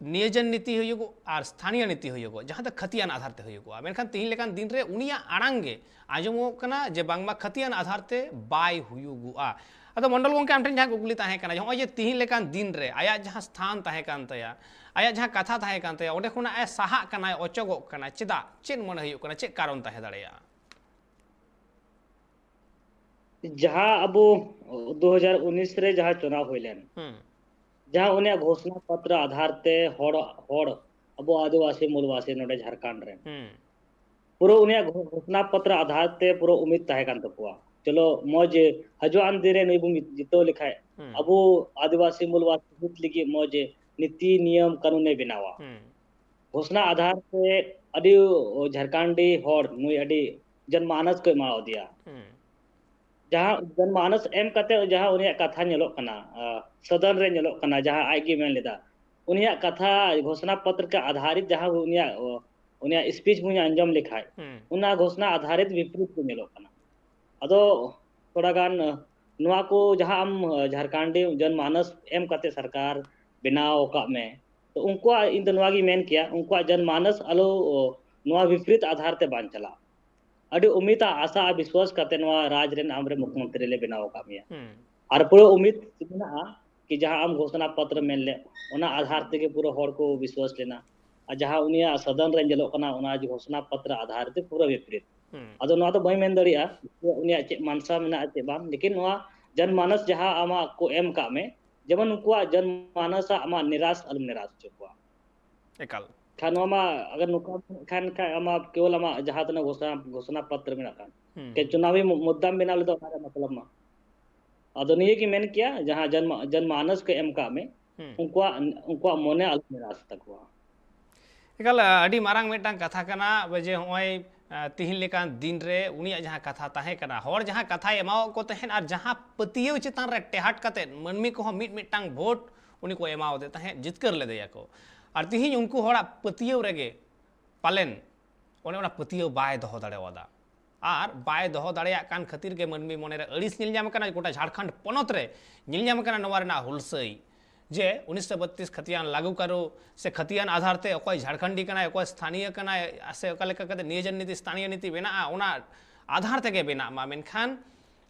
नियोजन नीति हुयुगो और स्थानीय नीति हुयुगो जहाँ तक खतियान आधार ते हुयुगो मेनखान तिहिन लेकान दिन रे उनिया आड़ांग गे आजमो कना जे बांगमा खतियान आधार ते बाय हुयुगोआ अदो मंडल गोंके आम ठेन जहाँ कुकली ताहे कना जो जे तिहिन लेकान दिन रे आया जहाँ स्थान ताहे कान तया आया जहाँ कथा ताहे कान तया ओंडे खुना ए साहा कना ओचोगो कना चेदा चेन मन हुयुग कना चे कारण ताहे दाड़ेया
जहाँ अब 2019 रे जहाँ चुनाव हुईलेन जहाँ उन्हें घोषणा पत्र आधार ते होड़ होड़ अब आदिवासी मूलवासी नोडे झारखंड रे पूरा उन्हें घोषणा पत्र आधार ते पूरा उम्मीद ताहे कान तकुआ चलो मौज हजवान दिरे नहीं बुम जितो लिखाए अब आदिवासी मूलवासी हित लिगी मौज नीति नियम कानून बनावा घोषणा आधार ते अडी झारखंडी होड़ नुई अडी जनमानस को माव दिया जहाँ जनमानस एम कते जहाँ उन्हें कथा नेलोक कना सदन रे नेलोक कना जहाँ आगे मेन लेदा उन्हें कथा घोषणा पत्र के आधारित जहाँ उन्हें स्पीच मुझे अंजम लिखाए उन्हें घोषणा आधारित विपरीत को नेलोक कना अदो थोड़ा गान नुआ को जहाँ हम झारखंडी जनमानस एम कते सरकार बनाव का में तो उनको इन नुआ की मेन किया उनको जनमानस अलो नुआ विपरीत आधार ते बान चला अड़ी उम्मीद आशा विश्वास करते राज रेन आमरे मुख्यमंत्री ले बनाव कामिया और पूरा उम्मीद मेना कि जहाँ हम घोषणा पत्र मेन ले उना आधार ते पूरा होड़ को विश्वास लेना और जहाँ उनिया सदन रे जलो कना उना घोषणा पत्र आधार ते पूरा विपरीत अदो नुआ तो बई मेन दड़िया उनिया चे मानसा मेना चे बाम लेकिन नुआ जनमानस जहाँ आमा को एम का में जेमन उनको जनमानस आमा निराश अलम निराश चुका
एकाल
खानोमा अगर नुका खान का आमा केवल आमा जहाँ तना घोषणा पत्र में रखा के चुनावी मुद्दा में ना ले तो हमारा मतलब मा आधुनिक की मैंने किया जहाँ जनमानस के एम का में उनको मोने अलग निराश तक हुआ
एकाल अडी मारांग मेटांग कथा कना बजे होय तिहिन लेकान दिन रे उनिया जहाँ कथा ताहे कना होर जहाँ कथा एमाओ को तहन और जहाँ पतियो चितान रे टेहाट कते मनमी को मिट मिटांग वोट उनी को एमाओ दे तहे जितकर ले देया को और तिहिन उनको होड़ा पतियो रेगे पालेन ओने ओना पतियो बाय दोहो दाड़ेवादा और बाय दोहो दाड़ेया कान खातिर के मनमी मने रे अड़िस निल जाम कना गोटा झारखंड पनत रे निल जाम कना नवा रेना हुलसई जे 1932 खतियान लागू करो से खतियान आधार ते अकोय झारखंडी कना अकोय स्थानीय कना से अकालेका कते नियोजन नीति स्थानीय नीति बेना ओना आधार तेगे बेना मा मेनखान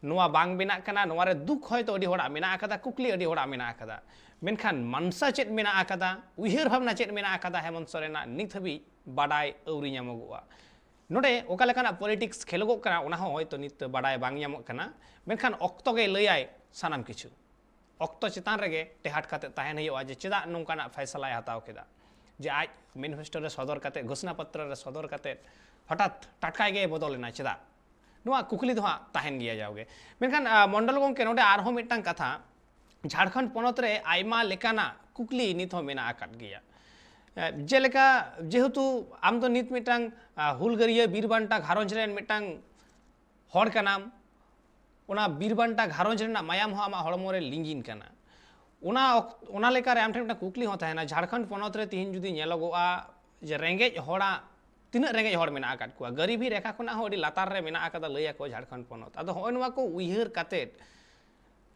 नुआ बांग बेना कना नुआ रे दुख होय तो अडी होड़ा मेना आकादा कुकली अडी होड़ा मेना आकादा मेनखान मानसा चेत मेना आकादा उहिर भावना चेत मेना आकादा हेमंत सोरेना नित हबी बाडाय औरी ᱧᱟᱢᱚᱜᱚᱜᱼᱟ नोडे ओका लेकाना पॉलिटिक्स खेलोगो कना ओना हो होय तो नित बाडाय बांग ᱧᱟᱢᱚᱜ कना मेनखान ऑक्तो गे लयाय सानाम किछु ऑक्तो चितान रेगे टेहाट काते ताहेन हुआ जे चेदा नोंकाना फैसलाय हताव केदा जे आज मैनिफेस्टो रे सदर काते घोषणा पत्र रे सदर काते हठात टाटकाय गे बदलेना चेदा नुआ कुकली दो ताहेन गिया जाओगे मेनखान मंडल गोंके नोडे आरहो मिटांग कथा झारखंड पनत रे आयमा लेकाना कुकली नित हो मेना आकात गिया जेलेका जेहेतु आम तो नित मिटांग हुलगरिया बीरबांटा घारंज रेन मिटांग हड़ कनाम ओना बीरबांटा घारंज रेना मायाम हो आमा हड़मो रे लिंगिन कना ओना लेका रे आम ठेन कुकली हो ताहेना झारखंड पनत रे तिहिन जुदी नेलोगोआ जे रेंगेज हड़ा तीना रेंगेज हड़ मेना आकात कुआ गरीबी रेखा खुना हो अडी लातार रे मेना आकादा लैया को झारखंड पनत आदो होय नवा को उइहर कातेत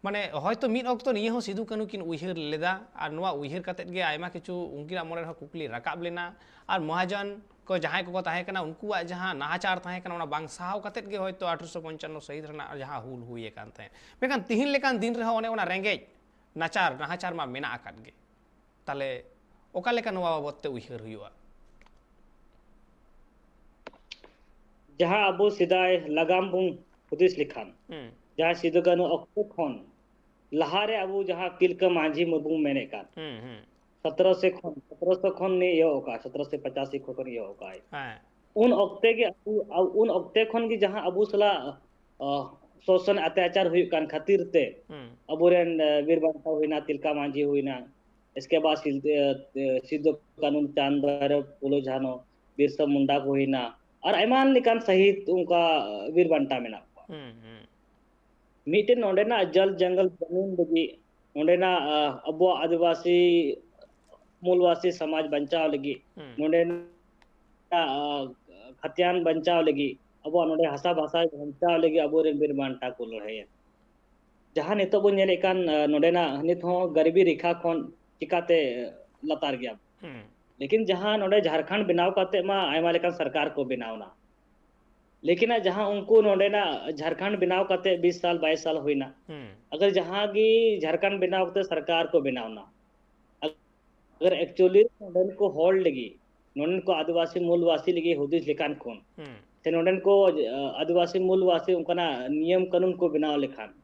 माने हयतो मिद अक्तो निये हो सिदु कानु किन उइहर लेदा और नुआ उइहर कातेत गे आयमा किछु उनकिना मोरे हो कुकली राकाब लेना और महाजन को जहां को ताहे कना उनकुआ जहां नाहाचार ताहे कना ओना बांग साहाव कातेत गे हयतो 1895 शहीद रना जहां हुल हुए कान ताहे मेकान तिहिन लेकान दिन रहो ओने ओना रेंगेज नाचार नाहाचार मा मेना आकात गे ताले ओका लेका नुआ बाबते उइहर हुआ
जहाँ अबो सिदाय लगाम बुं हुदिस लिखान जहाँ सिदु कानु अक्तो खन लहारे अबो जहाँ तिलका मांझी मबुं मेने कान 1700 खन ने यो ओका 1785 खन यो ओका उन अक्ते के उन अक्ते खन की जहाँ अबो सला शोषण अत्याचार हुई कान खातिर ते अबो रेन वीरबांटा हुईना तिलका मांझी हुईना इसके बाद सिदु कानून चांद भैरव फुलो झानो बिरसा मुंडा को हुईना और ऐमान लेकान सहित उनका वीरबांटा मेना मीटिन नोडेना जल जंगल जमीन लगी नोडेना अबो आदिवासी मूलवासी समाज बचाव लगी नोडेना खतियान बचाव लगी अबो नोडे हसा भाषा बचाव लगी अबो रे वीरबांटा को लड़े जहाँ नितो बो नेले कान नोडेना नित हो गरीबी रेखा खन चिकाते लतार गया लेकिन जहां नोडे झारखंड बनाव काते मा आयमा लेकान सरकार को बनावना लेकिन जहां उनको नोडे ना झारखंड बनाव काते 20 साल 22 साल हुईना अगर जहां की झारखंड बनाव काते सरकार को बनावना अगर एक्चुअली नोडन को होल्ड लगी नोडन को आदिवासी मूलवासी लगी हुदिस लेकान कोन से नोडन को आदिवासी मूलवासी उनका नियम कानून को बनाव लेखान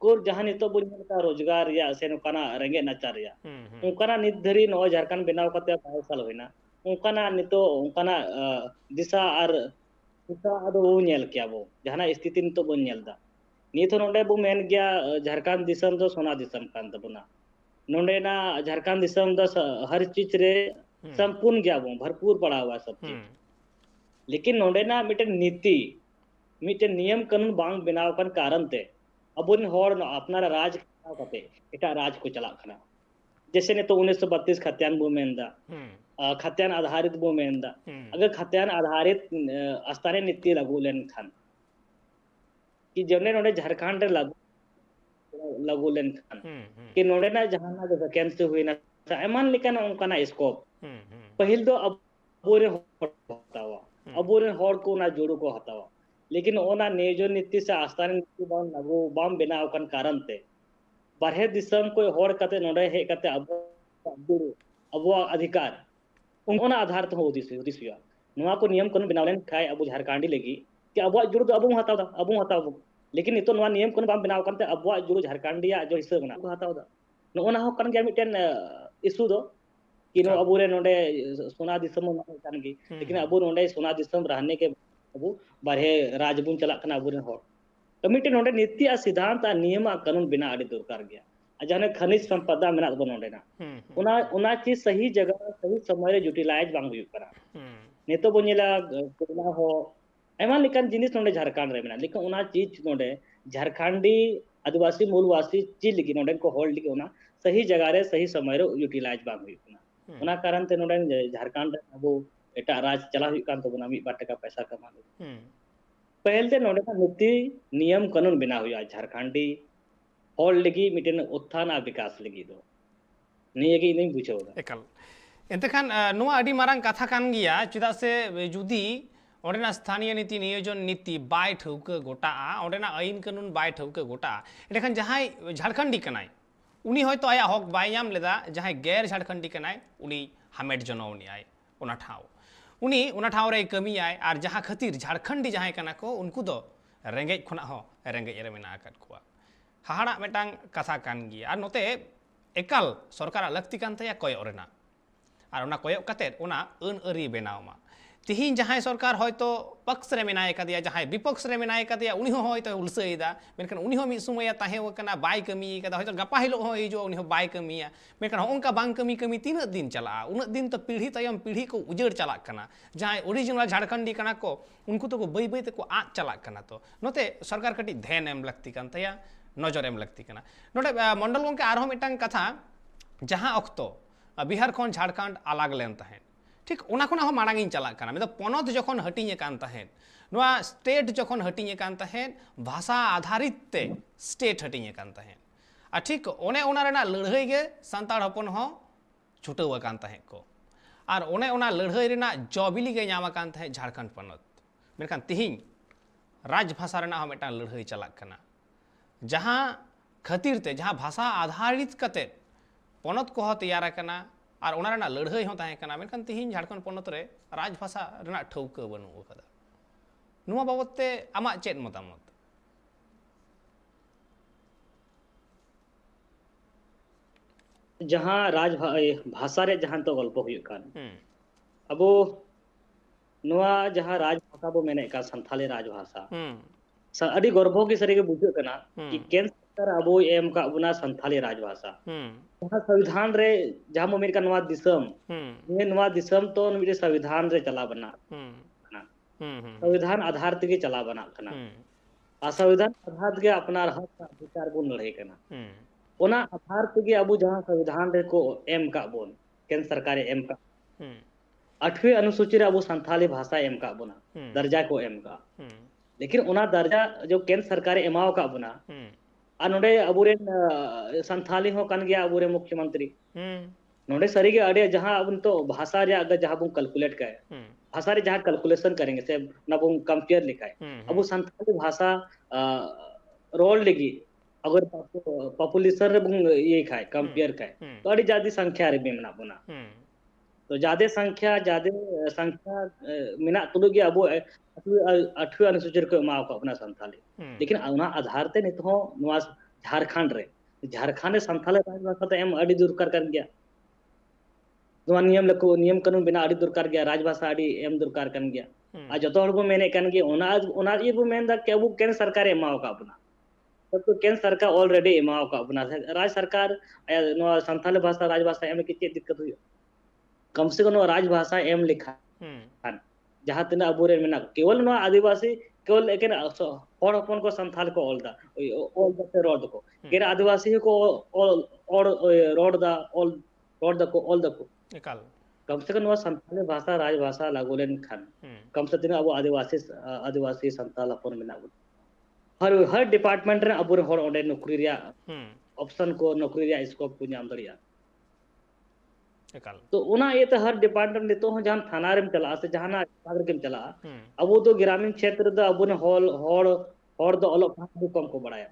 को जहां नितो बुन का रोजगार या से नोकाना रेंगे नाचार या उनका नित धरी नो झारखंड बनाव काते 22 साल हुईना उनका नितो उनका दिशा और दिशा आदो वो नेल क्या वो जहां स्थिति नितो बन नेलदा नित नोडे बो मेन गया झारखंड दिसम दो सोना दिसम कान तबना नोडे ना झारखंड दिसम दो हर चीज रे संपूर्ण गया वो भरपूर पड़ा हुआ सब चीज लेकिन नोडे ना मिटन नीति मिटन नियम कानून बांग बनाव कन कारण ते अबुन होर अपना राज कते एटा राज को चला खना जैसे ने तो 1932 खत्यान बो मेंदा खत्यान आधारित बो मेंदा अगर खत्यान आधारित स्थानीय नीति लागू लेन खान कि जने नोडे झारखंड रे लागू लेन खान कि नोडे ना जहाना वैकेंसी हुई ना एमान लेकान उनका स्कोप पहिल दो अबोरे हटावा अबोरे होर को ना जोड़ो को हटावा लेकिन ओना नेजो नीति से आस्थानीय नीति बाम लागू बाम बनाव कन कारण ते बारहे दिसम को होर कते नोडे हे कते अब अधिकार उनका आधार तो हुदिस हुआ को नियम कानून बनावलेन खाय अब झारखंडी लगी कि अब जुड़ तो अब हताव लेकिन नितो नवा नियम कानून बाम बनाव करते अब जुड़ झारखंडिया जो हिस्सा बना को हताव नोना हो कन गया मिटन इशू दो कि नो अब रे नोडे सोना दिसम कान गी लेकिन अब नोडे सोना दिसम रहने के अब बारहे राजबुन चला कना अब रे हो तो मिटन नोडे नीति आ सिद्धांत आ नियम आ कानून बना आदि दरकार गया जाने खनिज संपदा मेना बन नोडे ना उना चीज सही जगह सही समय रे यूटिलाइज बांग हुई करा नेतो बोनेला कोला हो एमान लेकिन जिनिस नोडे झारखंड रे मेना लेकिन उना चीज नोडे झारखंडी आदिवासी मूलवासी चीज लगी नोडे को होल्ड लगी उना सही जगह रे सही समय रे यूटिलाइज बांग हुई कना उना कारण ते नोडे झारखंड अब एटा राज चला हुई कान तो बना 1 टका पैसा कमा पहल ते नोडे का नीति नियम कानून बना हुआ झारखंडी होल्ड लगी मिटन उत्थान आ विकास लगी दो नहीं कि नहीं बुझो
एकल एंतखान नुआ अडी मारंग कथा कान गिया चिदा से जुदी ओडेना स्थानीय नीति नियोजन नीति बाय ठौके गोटा ओडेना आईन कानून बाय ठौके गोटा एंतखान जहाय झारखंडी कनाय उनी होयतो आया हक बाय नाम लेदा जहाय गैर झारखंडी कनाय उनी हामेट जनौनी आय ओना ठाव उनी ओना ठाव रे कमी आय आर जहां खातिर झारखंडी जहाय कना को उनको दो रेंगे खना हो रेंगे रे मेना आकत कुआ हाहाड़ा मेटांग कथा कान गिया आर नोते एकाल सरकार लक्ति कान तया कोय ओरेना और उना कोय कते उना अन अरी बनावमा तिहिन जहां सरकार होयतो पक्ष रे मेनाय कदिया जहां विपक्ष रे मेनाय कदिया उनी हो होयतो उलसैदा मेनखान उनी हो मि समय ताहे वकना बाय कमी कदा होयतो गपा हिलो हो हिजो उनी हो बाय कमिया मेनखान होंका बांग कमी तीन दिन चला उन दिन तो पीढ़ी तयम पीढ़ी को उजड़ चला कना जहां ओरिजिनल झारखंडी कना को उनको तो बई बई ते को आ चला कना तो नोते सरकार कटी ध्यान एम लगती कान तया नजर एम लगती कना नोडे मंडल गोंके आरो मिटांग कथा जहां अक्तो बिहार खन झारखंड अलग लेन तहेन ठीक उना खुना हो मारांगिन चला कना मतलब पनत जखन हटिंग कान तहेन नोआ स्टेट जखन हटिंग कान तहेन भाषा आधारित ते स्टेट हटिंग कान तहेन आ ठीक ओने ओना रेना लड़ाई गे संताड़ हपन हो छुटव कान तहेन को आर ओने ओना लड़ाई रेना जबिली गे नामा कान तहेन झारखंड पनत मेनखान तिहिं राज भाषा रेना हो मेटा लड़ाई चला कना जहां खातिर ते जहां भाषा आधारित कते पनत को तैयार कना और ओना रेना लड़ाई हो ताहे कना मेनखान तिहिं झारखंड पनत रे राज भाषा रेना ठौका बनु कदा नुआ बाबत ते आमा चेत मतामत
जहां राज भाषा रे जहां तो गल्प हुई कान अबो नुआ जहां राज भाषा बो मेने का संथाली राज भाषा अड़ी गर्भ की सरी के बुझे कना कि केंद्र सरकार अब एम का बुना संथाली राजभाषा जहां संविधान रे जहां मोमिर का नवा दिसम ने नवा दिसम तो मिरे संविधान रे चला बना संविधान आधार ते चला बना कना आ संविधान आधार के अपना हक अधिकार बोन लड़े कना ओना आधार ते अब जहां संविधान रे को एम का बोन केंद्र सरकार एम का 8वीं अनुसूची रे अब संथाली भाषा एम का बोना दर्जा को एम का लेकिन उना दर्जा जो केंद्र सरकार एमाव का बुना आ नोडे अबुरे संथाली हो कन गया अबुरे मुख्यमंत्री नोडे सरी के अड़े जहाँ अब तो भाषा रे अगर जहाँ बुम कैलकुलेट का है भाषा रे जहाँ कैलकुलेशन करेंगे से ना बुम कंपेयर लिखा है अब वो संथाली भाषा रोल लेगी अगर पॉपुलेशन रे बुम ये खाए कंपेयर खाए तो अड़ी ज्यादा संख्या रे बिमना बुना तो ज्यादा संख्या मिना तुलु के अब अठवी अनुसूचित को माव को अपना संथाली लेकिन उना आधार ते नित हो नुआ झारखंड रे संथाली भाषा तो एम अड़ी दूर कर गया नुआ नियम कानून बना अड़ी दरकार गया राजभाषा अड़ी एम दरकार कन गया आ जतो हड़ बो मेने कन गया ओना ये बो मेन दा के वो केन सरकार एमाव का अपना तब तो केन सरकार ऑलरेडी एमाव का अपना राज सरकार नुआ संथाली भाषा राजभाषा एम के चेक दिक्कत हुई कम से कम राजभाषा एम लिखा जहाँ तना अब मेना केवल नुआ आदिवासी केवल लेकिन हड़ हपन को संथाल को ऑल दा से रोड को केर आदिवासी को और रोड दा ऑल दा को
एकाल
कम से कम वह संथाली भाषा राजभाषा लागोलेन खान कम से कम अब आदिवासी संथाल अपन में हर डिपार्टमेंट रे अब हर ओंडे नौकरी रिया ऑप्शन को नौकरी रिया स्कोप को नाम दरिया
एकाल
तो उना ये तो हर डिपार्टमेंट तो हो जहां थाना रे चला से जहां ना सागर के चला अब वो तो ग्रामीण क्षेत्र द अब ने हॉल द अलग कम को बढ़ाया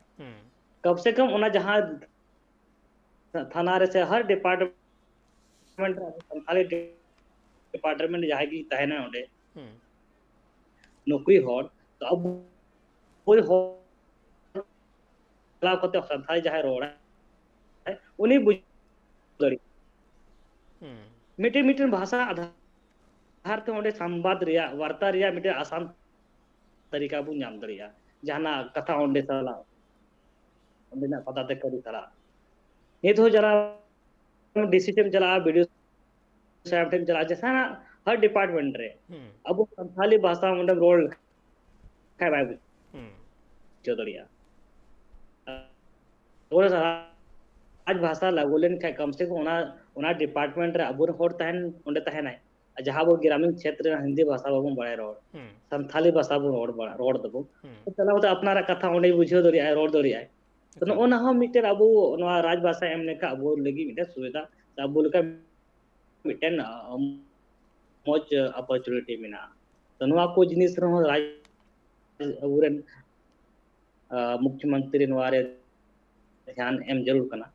कम से कम उना जहां थाना रे से हर डिपार्टमेंट संथाली डिपार्टमेंट जहाँ की तहना ओंडे नौकरी हॉल तो अब कोई हॉल कोते संथाली जहाँ रोड़ा है उन्हीं बुझ मिटे भाषा आधार ते ओंडे संवाद रिया वार्ता रिया मिटे आसान तरीका बु नाम दरिया जहाना कथा ओंडे सला ओंडे ना पता ते करी सला ये तो जरा डिसीजन चला वीडियो साहब टेम चला जैसा ना हर डिपार्टमेंट रे अब वो संथाली भाषा ओंडे रोल काय बाय चौधरिया और आज भाषा लागोलेन काय कम से कम ओना डिपार्टमेंट रे अबुर होर तहन ओंडे तहन है जहां वो ग्रामीण क्षेत्र रे हिंदी भाषा बाबू बड़े रोड संथाली भाषा बो रोड दबो तो चला तो अपना कथा ओंडे बुझो दरिया रोड दरिया तो ओना हम मिटे अबू नवा राज भाषा एमने का अबू लगी मिटे सुविधा अबू का मिटेन मोज अपॉर्चुनिटी मिना तो नवा को जिनिस रो राज अबूरन मुख्यमंत्री नवा रे ध्यान एम जरूर करना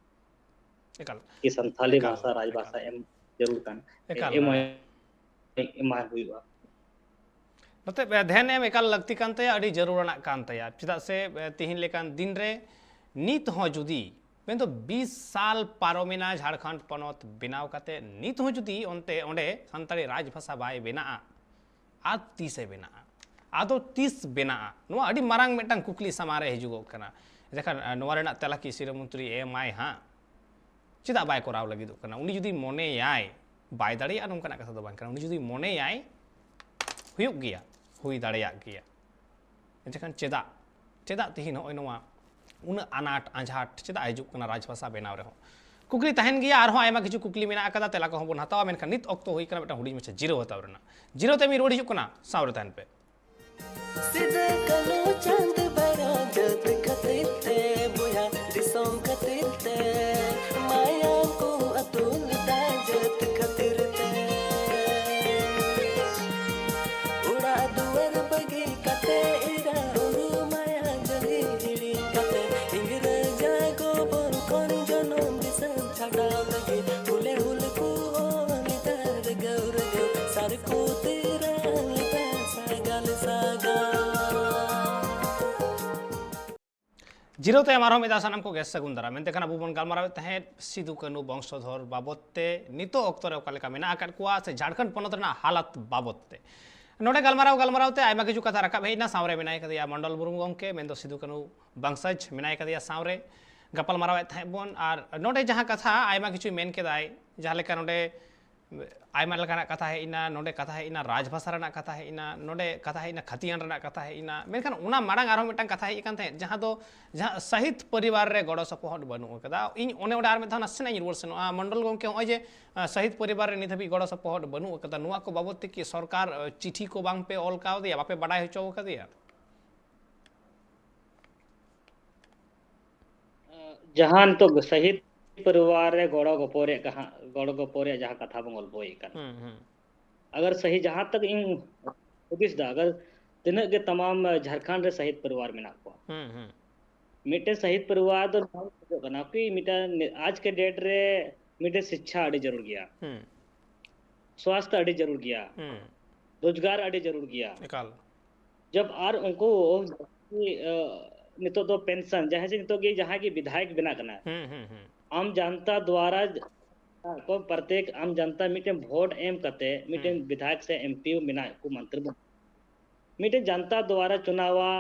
कि संथाली भाषा राजभाषा एम जरूर कान एम हुआ
नते ध्यान एम एकाल लगती कानते अड़ी जरूरना कानते चेदा से तिहिन लेकान दिन रे नीत हो जुदी मैं तो 20 साल पारोमिना झारखंड पनत बनाव काते नीत हो जुदी ओंते ओंडे संताली राजभाषा बाय बेना आ 30 बेना आदो 30 बेना नुआ अड़ी मारांग मेटांग कुकली समारे हिजुगो कना जखन नुआ रेना तेला की सिर मंत्री एम आई हां चेदा बाय कोराव लगी दो कना उनी जुदी मोने याय बाय दाड़िया नोंकना कथा दो बांग कना उनी जुदी मोने याय हुयुग गिया हुई दाड़िया गिया जखन चेदा तिहिन होय नोआ उन अनाट आझाट चेदा हिजुग कना राजभाषा बेनाव रे हो कुकली तहन गिया आर हो आयमा किछु कुकली मेना कदा तेला को बन हतावा मेनखा नित ऑक्तो हुई कना बेटा हुडी में जीरो हताव रेना जीरो ते मी रोड हिजुग कना सावरे तहन पे
सीधे कनो चांद बरा जत कते बुया दिसों कते माया को अतुल दाजत कतिरते उड़ा दुवर बगी कते इरा उरु माया जली हिड़ी कते इंगरे जागो बोल कोन जनो दिसन छड़ा लगे हुले हुले को नितर गौर गौ सर को तेरा लिता सागल सागा
जीरो ते हमारा मेदा सानम को गैस सगुंदरा मेनते खाना बुबन गालमाराव तहे सिदु कानू वंशधर बाबतते नितो अक्तरे ओकालेका मेना आकाद कुआ से झारखंड पनत रना हालत बाबतते नोडे गालमाराव ते आयमा किछु कथा रखा भेना सावरे मेनाय कदिया मंडल बुरुम गंके मेंदो सिदु कानू वंशज मेनाय कदिया सावरे गपल माराव तहे बोन आर नोडे जहां कथा आयमा किछु मेन केदाय जहां लेका नोडे आयमा लेकाना कथा है इना नोडे कथा है इना राजभाषा रना कथा है इना नोडे कथा है इना खतियान रना कथा है इना मेनखान उना मारांग आरो मिटांग कथा है इकान थे जहां दो जहां सहित परिवार रे गड़ो सपोहट बनु कदा इन ओने ओडे आर में थाना सेना रुवार सेनो मंडल गंके होय जे सहित परिवार रे निधबी गड़ो सपोहट बनु कदा नुआ को बाबत कि सरकार चिठी को बांग पे ऑल काव दिया बापे बडाय होचो कदिया
जहां तो सहित परिवार रे गड़ो गपोरे कहा गड़ो गपोरे जहाँ कथा बंगल बोई कन अगर सही जहाँ तक इन हुदिस दा अगर तिनक के तमाम झारखंड रे शहीद परिवार में को मिटे शहीद परिवार दो बना कि मिटे आज के डेट रे मिटे शिक्षा अड़ी जरूर गया स्वास्थ्य अड़ी जरूर गया रोजगार अड़ी जरूर गया
एकाल
जब आर उनको नितो दो पेंशन जहाँ से नितो की जहाँ की विधायक बिना करना आम जनता द्वारा को प्रत्येक आम जनता मिटे वोट एम करते मिटे विधायक से एमपी बिना को मंत्री मिटे जनता द्वारा चुनावा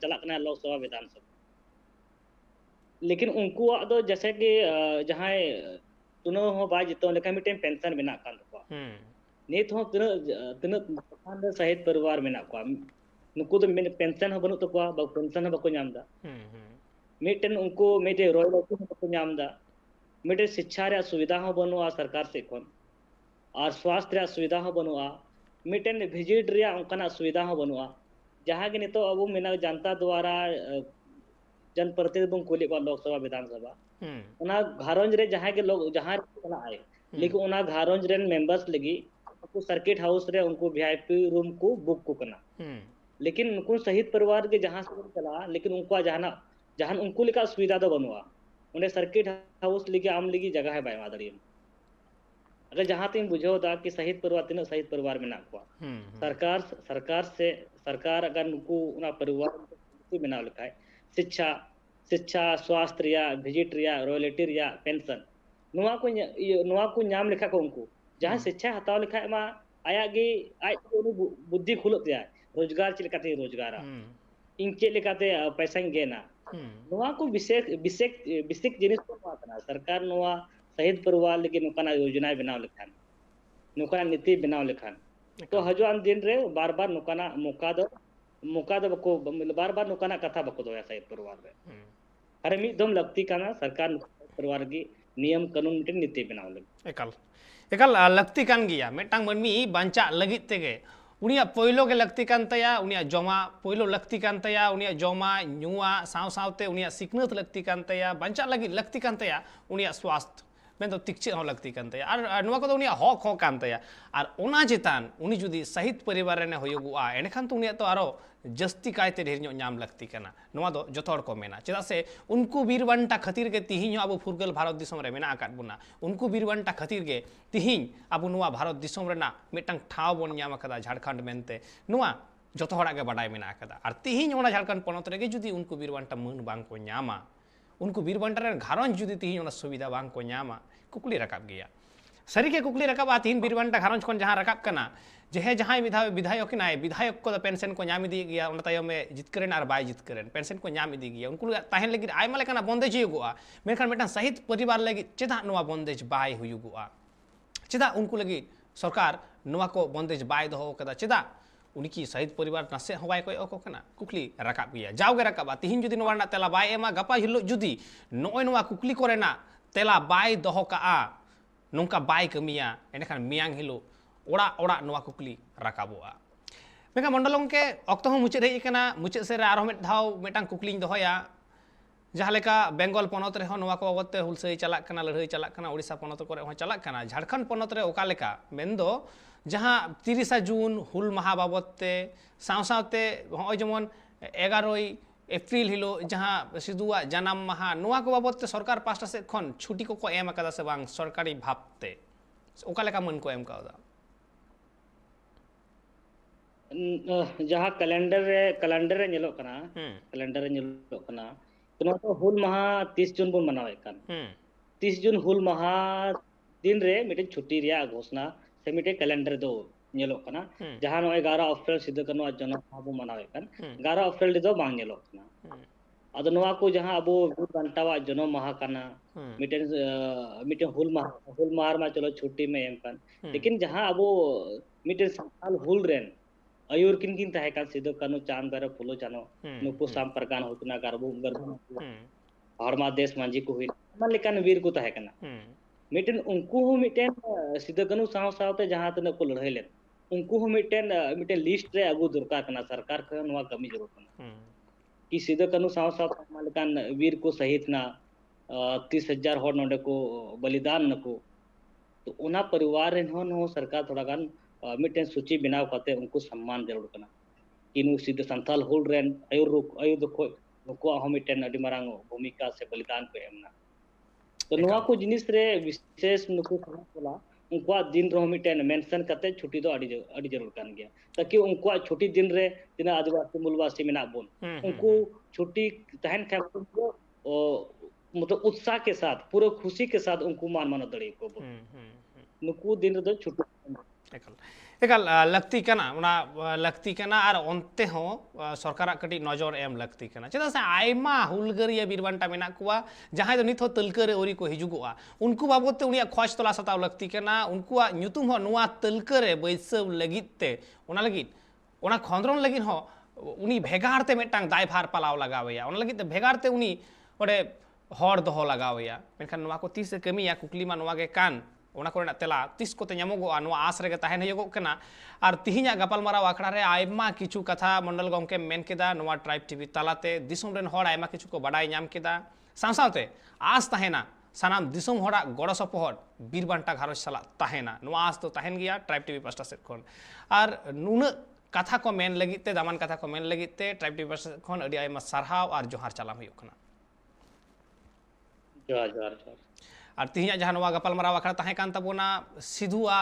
चला करना लोकसभा विधानसभा लेकिन उनको दो जैसे कि जहाँ चुनाव हो बाज जितो लेकिन मिटे पेंशन बिना कर को नित हो तिन शहीद परिवार बिना को नुकु तो पेंशन हो बनु तो को पेंशन हो बको नामदा मिटन उनको मिटे रॉयल्टी हो बको नामदा मिटे शिक्षा रे सुविधा हो बनुआ सरकार से कोन और स्वास्थ्य रे सुविधा हो बनुआ मिटन विजिट रे उनका सुविधा हो बनुआ जहाँ के नितो अब मेना जनता द्वारा जनप्रतिनिधि बन कुली लोकसभा विधानसभा उना घारंज रे जहाँ के लोग जहाँ चला आए लेकिन उना घारंज रे मेंबर्स लगी उनको सर्किट हाउस रे उनको वीआईपी रूम को बुक को करना लेकिन उनको शहीद परिवार के जहाँ से चला लेकिन उनको जहाँ उनको लिखा सुविधा तो बनुआ उन्हें सर्किट हाउस लिखे आम लिखी जगह है बाय मादड़ी अगर जहाँ तीन बुझो था कि शहीद परिवार तीनों शहीद परिवार में ना हुआ सरकार अगर उनको उना परिवार में ना लिखा है शिक्षा स्वास्थ्य रिया विजिट रिया रॉयल्टी रिया पेंशन नुआ को नाम लिखा को उनको जहाँ शिक्षा हताव लिखा है मा आया गे आज बुद्धि खुलत जाए रोजगार चिलकाते रोजगार इनके लिखाते पैसा गेना नुआ को विशेष जिनिस को मातना सरकार नुआ शहीद परिवार लेकिन नुकाना योजना बनाव लिखान नुकाना नीति बनाव लिखान तो हजुआन दिन रे बार बार नुकाना मौका दो बको बार बार नुकाना कथा बको दो शहीद परिवार रे अरे मी दम लगती काना सरकार परिवार की नियम कानून मिटे नीति बनाव लग
एकाल लगती कान गया मेटांग मनमी बांचा लगित तेगे उनिया पहिलो के लगती कान तया उनिया जमा पहिलो लगती कान तया उनिया जमा नुआ साव सावते उनिया सिकनत लगती कान तया बांचा लगती कान तया उनिया स्वास्थ्य मैं तो तिक्चे हो लगती कान तया और नुआ को तो उनिया हक हो कान तया और ओना चितान उनी जुदी शहीद परिवार ने होयुगुआ एनेखान तो उनिया तो आरो जस्ती कायते ढेर नाम लगती करना नुआ दो जतो हड़ को मेना चेदा से उनको बीरबंटा खातिर के तिहिं अब फुरगल भारत दिसम रे मेना आकात बुना उनको बीरबंटा खातिर के तिहिं अब नुआ भारत दिसम रेना मिटंग ठाव बन नाम कदा झारखंड मेनते नुआ जतो हड़ा के बडाय मेना कदा और तिहिं ओना झारखंड पनत रे जुदी उनको बीरबंटा मन बांग को नामा उनको बीरबंटा रे घारंज जुदी तिहिं ओना सुविधा बांग को नामा कुकली रकाब गया सरी के कुकली रकाब तिहिं बीरबंटा घारंज कोन जहां रकाब कना जे जहाँ विधायक ना विधायक को पेंशन को नाम इदी गया तायम में जितकरेन और बाय जितकरेन पेंशन को नाम इदी गया उनको ताहेन लगी आयमा लेकाना बंदेज हुआ मेनखान मेटा शहीद परिवार लगी चेदा नुआ बंदेज बाय हुआ चेदा उनको लगी सरकार नुआ को बंदेज बाय दो कदा चेदा उनकी शहीद परिवार नासे हवाई को एको कना कुकली रकाब गया जाओगे रकाबा तिहिन जुदी नुआ तेला बाय एमा गपा हिलो जुदी नोय नुआ कुकली कोरेना तेला बाय दो का नोंका बाय कमिया एनेखान मियांग हिलो ओड़ा ओड़ा नुआ कुकली रकाबोआ मेका मंडलों के अक्तो हो मुचाद हेकना मुचाद से आरो मिद धाव मिटांग कुकलिंग दोहया जहाँ लेका बेंगल पनत रे नुआ को बाबते हुलसई चलाक कना लड़ाई चलाक कना ओडिशा पनत करे हो चलाक कना झारखंड पनत रे ओका लेका मेनदो जहाँ 30 जून हुल माहा बाबते साव सावते हो जेमन 11 एप्रिल हिलो जहाँ सिदुआ जनाम माहा नुआ को बाबते सरकार पास्टा से खन छुट्टी को एम अकदा से बांग सरकारी भावते ओका लेका मन को एम कादा
जहाँ कैलेंडर रे ñeलो कना कैलेंडर रे ñeलो कना तो हुल माहा 30 जून बन मनावे कान 30 जून हुल माहा दिन रे मिटे छुट्टी रिया घोषणा से मिटे कैलेंडर दो ñeलो कना जहाँ 11 अप्रैल सिद्ध करनो जन्म माहा मनावे कान 11 अप्रैल दो बांग ñeलो कना अद नवा को जहाँ अब घंटावा जन्म माहा कना मिटे हुल माहा मा चलो छुट्टी में एम कान लेकिन जहाँ अब मिटे संथाल हुल रेन अयुर किन तहे कान सिदो कानो चांद बेरो फुलो चानो नुकु साम प्रकान होतना गर्बु हरमा देश मांझी को हुई मन लेकान वीर को तहे कना मिटेन उनको हो मिटेन सिदो कानो साव सावते जहां तने को लड़ाई ले उनको हो मिटेन लिस्ट रे अगु दरकार कना सरकार को नवा कमी जरूरत कना कि सिदो कानो साव साव मन लेकान वीर को सहित ना 30,000 हॉर नोडे को बलिदान नको तो उना परिवार रेन हो सरकार थोड़ा गान मिटन सूची बनाव करते उनको सम्मान जरूर करना किनु सिद्ध संथाल हुल रेन आयुर को नुको हम मिटन अडी मारांग भूमिका से बलिदान पे एमना तो नुआ को जिनिस रे विशेष नुको बोला उनको दिन रो मिटन मेंशन करते छुट्टी तो अडी जरूर कान गया ताकि उनको छुट्टी दिन रे तिना आदिवासी मूलवासी मेना बोन उनको छुट्टी तहन खा मतलब उत्साह के साथ पूरे खुशी के साथ उनको मान मानो दड़ी को नुकु दिन दो छुट्टी
एकाल लगती कना उना लगती कना और ओनते हो सरकार कटी नजर एम लगती कना चेदा से आयमा हुलगरिया बीरबांटा मेना कुआ जहां दो निथो तलकर ओरी को हिजुगोआ उनको बाबते उनिया खोज तला सताव लगती कना उनको न्युतुम हो नुआ तलकर बैसव लगिते उना लगित उना खंद्रन लगिन हो उनी भेगारते मेटांग दायभार पालाव लगावया उना लगित भेगारते उनी ओडे हर दोहो लगावया मेनखान नुआ को तीस कमिया कुकलीमा नुआ के कान ओना कोरेना तेला तीस कोते ᱧᱟᱢᱚᱜᱚᱜᱼᱟ ᱱᱚᱣᱟ आस ᱨᱮᱜᱮ ᱛᱟᱦᱮᱱ ᱦᱩᱭᱩᱜᱚᱜ ᱠᱟᱱᱟ ᱟᱨ ᱛᱤᱦᱤᱧᱟᱜ ᱜᱟᱯᱟᱞᱢᱟᱨᱟᱣ ᱟᱠᱷᱲᱟ ᱨᱮ ᱟᱭᱢᱟ ᱠᱤᱪᱷᱩ ᱠᱟᱛᱷᱟ ᱢᱚᱱᱰᱚᱞ ᱜᱚᱢᱠᱮ ᱢᱮᱱ ᱠᱮᱫᱟ ᱱᱚᱣᱟ ᱴᱨᱟᱭᱤᱵ ᱴᱤভᱤ ᱛᱟᱞᱟᱛᱮ ᱫᱤᱥᱚᱢ ᱨᱮᱱ ᱦᱚᱲ ᱟᱭᱢᱟ ᱠᱤᱪᱷᱩ ᱠᱚ ᱵᱟᱰᱟᱭ ᱧᱟᱢ ᱠᱮᱫᱟ ᱥᱟᱶ ᱥᱟᱶᱛᱮ ᱟᱥ ᱛᱟᱦᱮᱱᱟ ᱥᱟᱱᱟᱢ ᱫᱤᱥᱚᱢ ᱦᱚᱲᱟᱜ ᱜᱚᱲᱚ ᱥᱚᱯᱚᱦᱚᱫ ᱵᱤᱨᱵᱟᱱᱴᱟ ᱜᱷᱟᱨᱚᱸᱡᱽ ᱥᱟᱞᱟᱜ ᱛᱟᱦᱮᱱᱟ ᱱᱚᱣᱟ ᱟᱥ ᱫᱚ ᱛᱟᱦᱮᱱ ᱜᱮᱭᱟ ᱴᱨᱟᱭᱤᱵ ᱴᱤভᱤ ᱯᱟᱥᱴᱟ ᱥᱮᱫ ᱠᱷᱚᱱ ᱟᱨ ᱱᱩᱱᱟᱹᱜ ᱠᱟᱛᱷᱟ ᱠᱚ ᱢᱮᱱ ᱞᱟᱹᱜᱤᱫ ᱛᱮ ᱫᱟᱢᱟᱱ ᱠᱟᱛᱷᱟ ᱠᱚ ᱢᱮᱱ ᱞᱟᱹᱜᱤᱫ ᱛᱮ ᱴᱨᱟᱭᱤᱵ ᱴᱤভᱤ ᱯᱟᱥᱴᱟ ᱥᱮᱫ ᱠᱷᱚᱱ ᱟᱹᱰᱤ ᱟᱭᱢᱟ ᱥᱟᱨᱦᱟᱣ ᱟᱨ ᱡᱚᱦᱟᱨ ᱪᱟᱞᱟᱢ ᱦᱩᱭᱩᱜ ᱠᱟᱱᱟ
जोहार
और तीहिया जहां नवा गपालमाराव आखड़ा तहे कान तबोना सिधुआ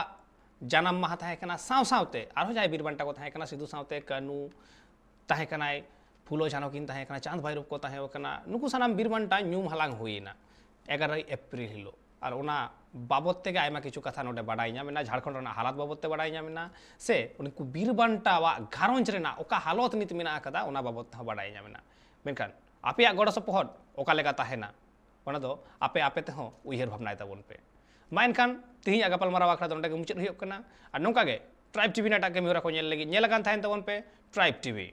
जन्म माह तहे कना साव सावते आरो जाय बीरबांटा को तहे कना सिधु सावते कनु तहे कनाय फुलो झानो किन तहे कना चांद भैरव को तहे कना नुकु सनाम बीरबांटा न्यूम हलांग हुईना 11 एप्रिल हिलो और उना बाबत ते आयमा किछु कथा नोडे बाडाय ᱧᱟᱢᱮᱱᱟ झारखंड रना हालात बाबत ते बाडाय ᱧᱟᱢᱮᱱᱟ से उनको बीरबांटा वा घारोंज रेना ओका हालत नित मेना कदा उना बाबत ते बाडाय ᱧᱟᱢᱮᱱᱟ मेनखान आपेया गड़ सपोहद ओका लेका तहेना ᱚᱱᱟ ᱫᱚ ᱟᱯᱮ ᱟᱯᱮ ᱛᱮᱦᱚᱸ ᱩᱭᱦᱟᱹᱨ ᱵᱷᱟᱵᱱᱟᱭ ᱛᱟᱵᱚᱱ ᱯᱮ ᱢᱟ ᱮᱱᱠᱷᱟᱱ ᱛᱤᱦᱤᱧᱟᱜ ᱜᱟᱯᱟᱞᱢᱟᱨᱟᱣ ᱟᱠᱷᱲᱟ ᱫᱚ ᱱᱚᱰᱮ ᱜᱮ ᱢᱩᱪᱟᱹᱫ ᱦᱩᱭᱩᱜ ᱠᱟᱱᱟ ᱟᱨ ᱱᱚᱝᱠᱟ ᱜᱮ ᱴᱨᱟᱭᱤᱵ ᱴᱤভᱤ ᱱᱟᱴᱟᱜ ᱠᱟᱹᱢᱤᱦᱚᱨᱟ ᱠᱚ ᱧᱮᱞ ᱞᱟᱹᱜᱤᱫ ᱧᱮᱞ ᱟᱠᱟᱱ ᱛᱟᱦᱮᱱ ᱛᱟᱵᱚᱱ ᱯᱮ ᱴᱨᱟᱭᱤᱵ ᱴᱤভᱤ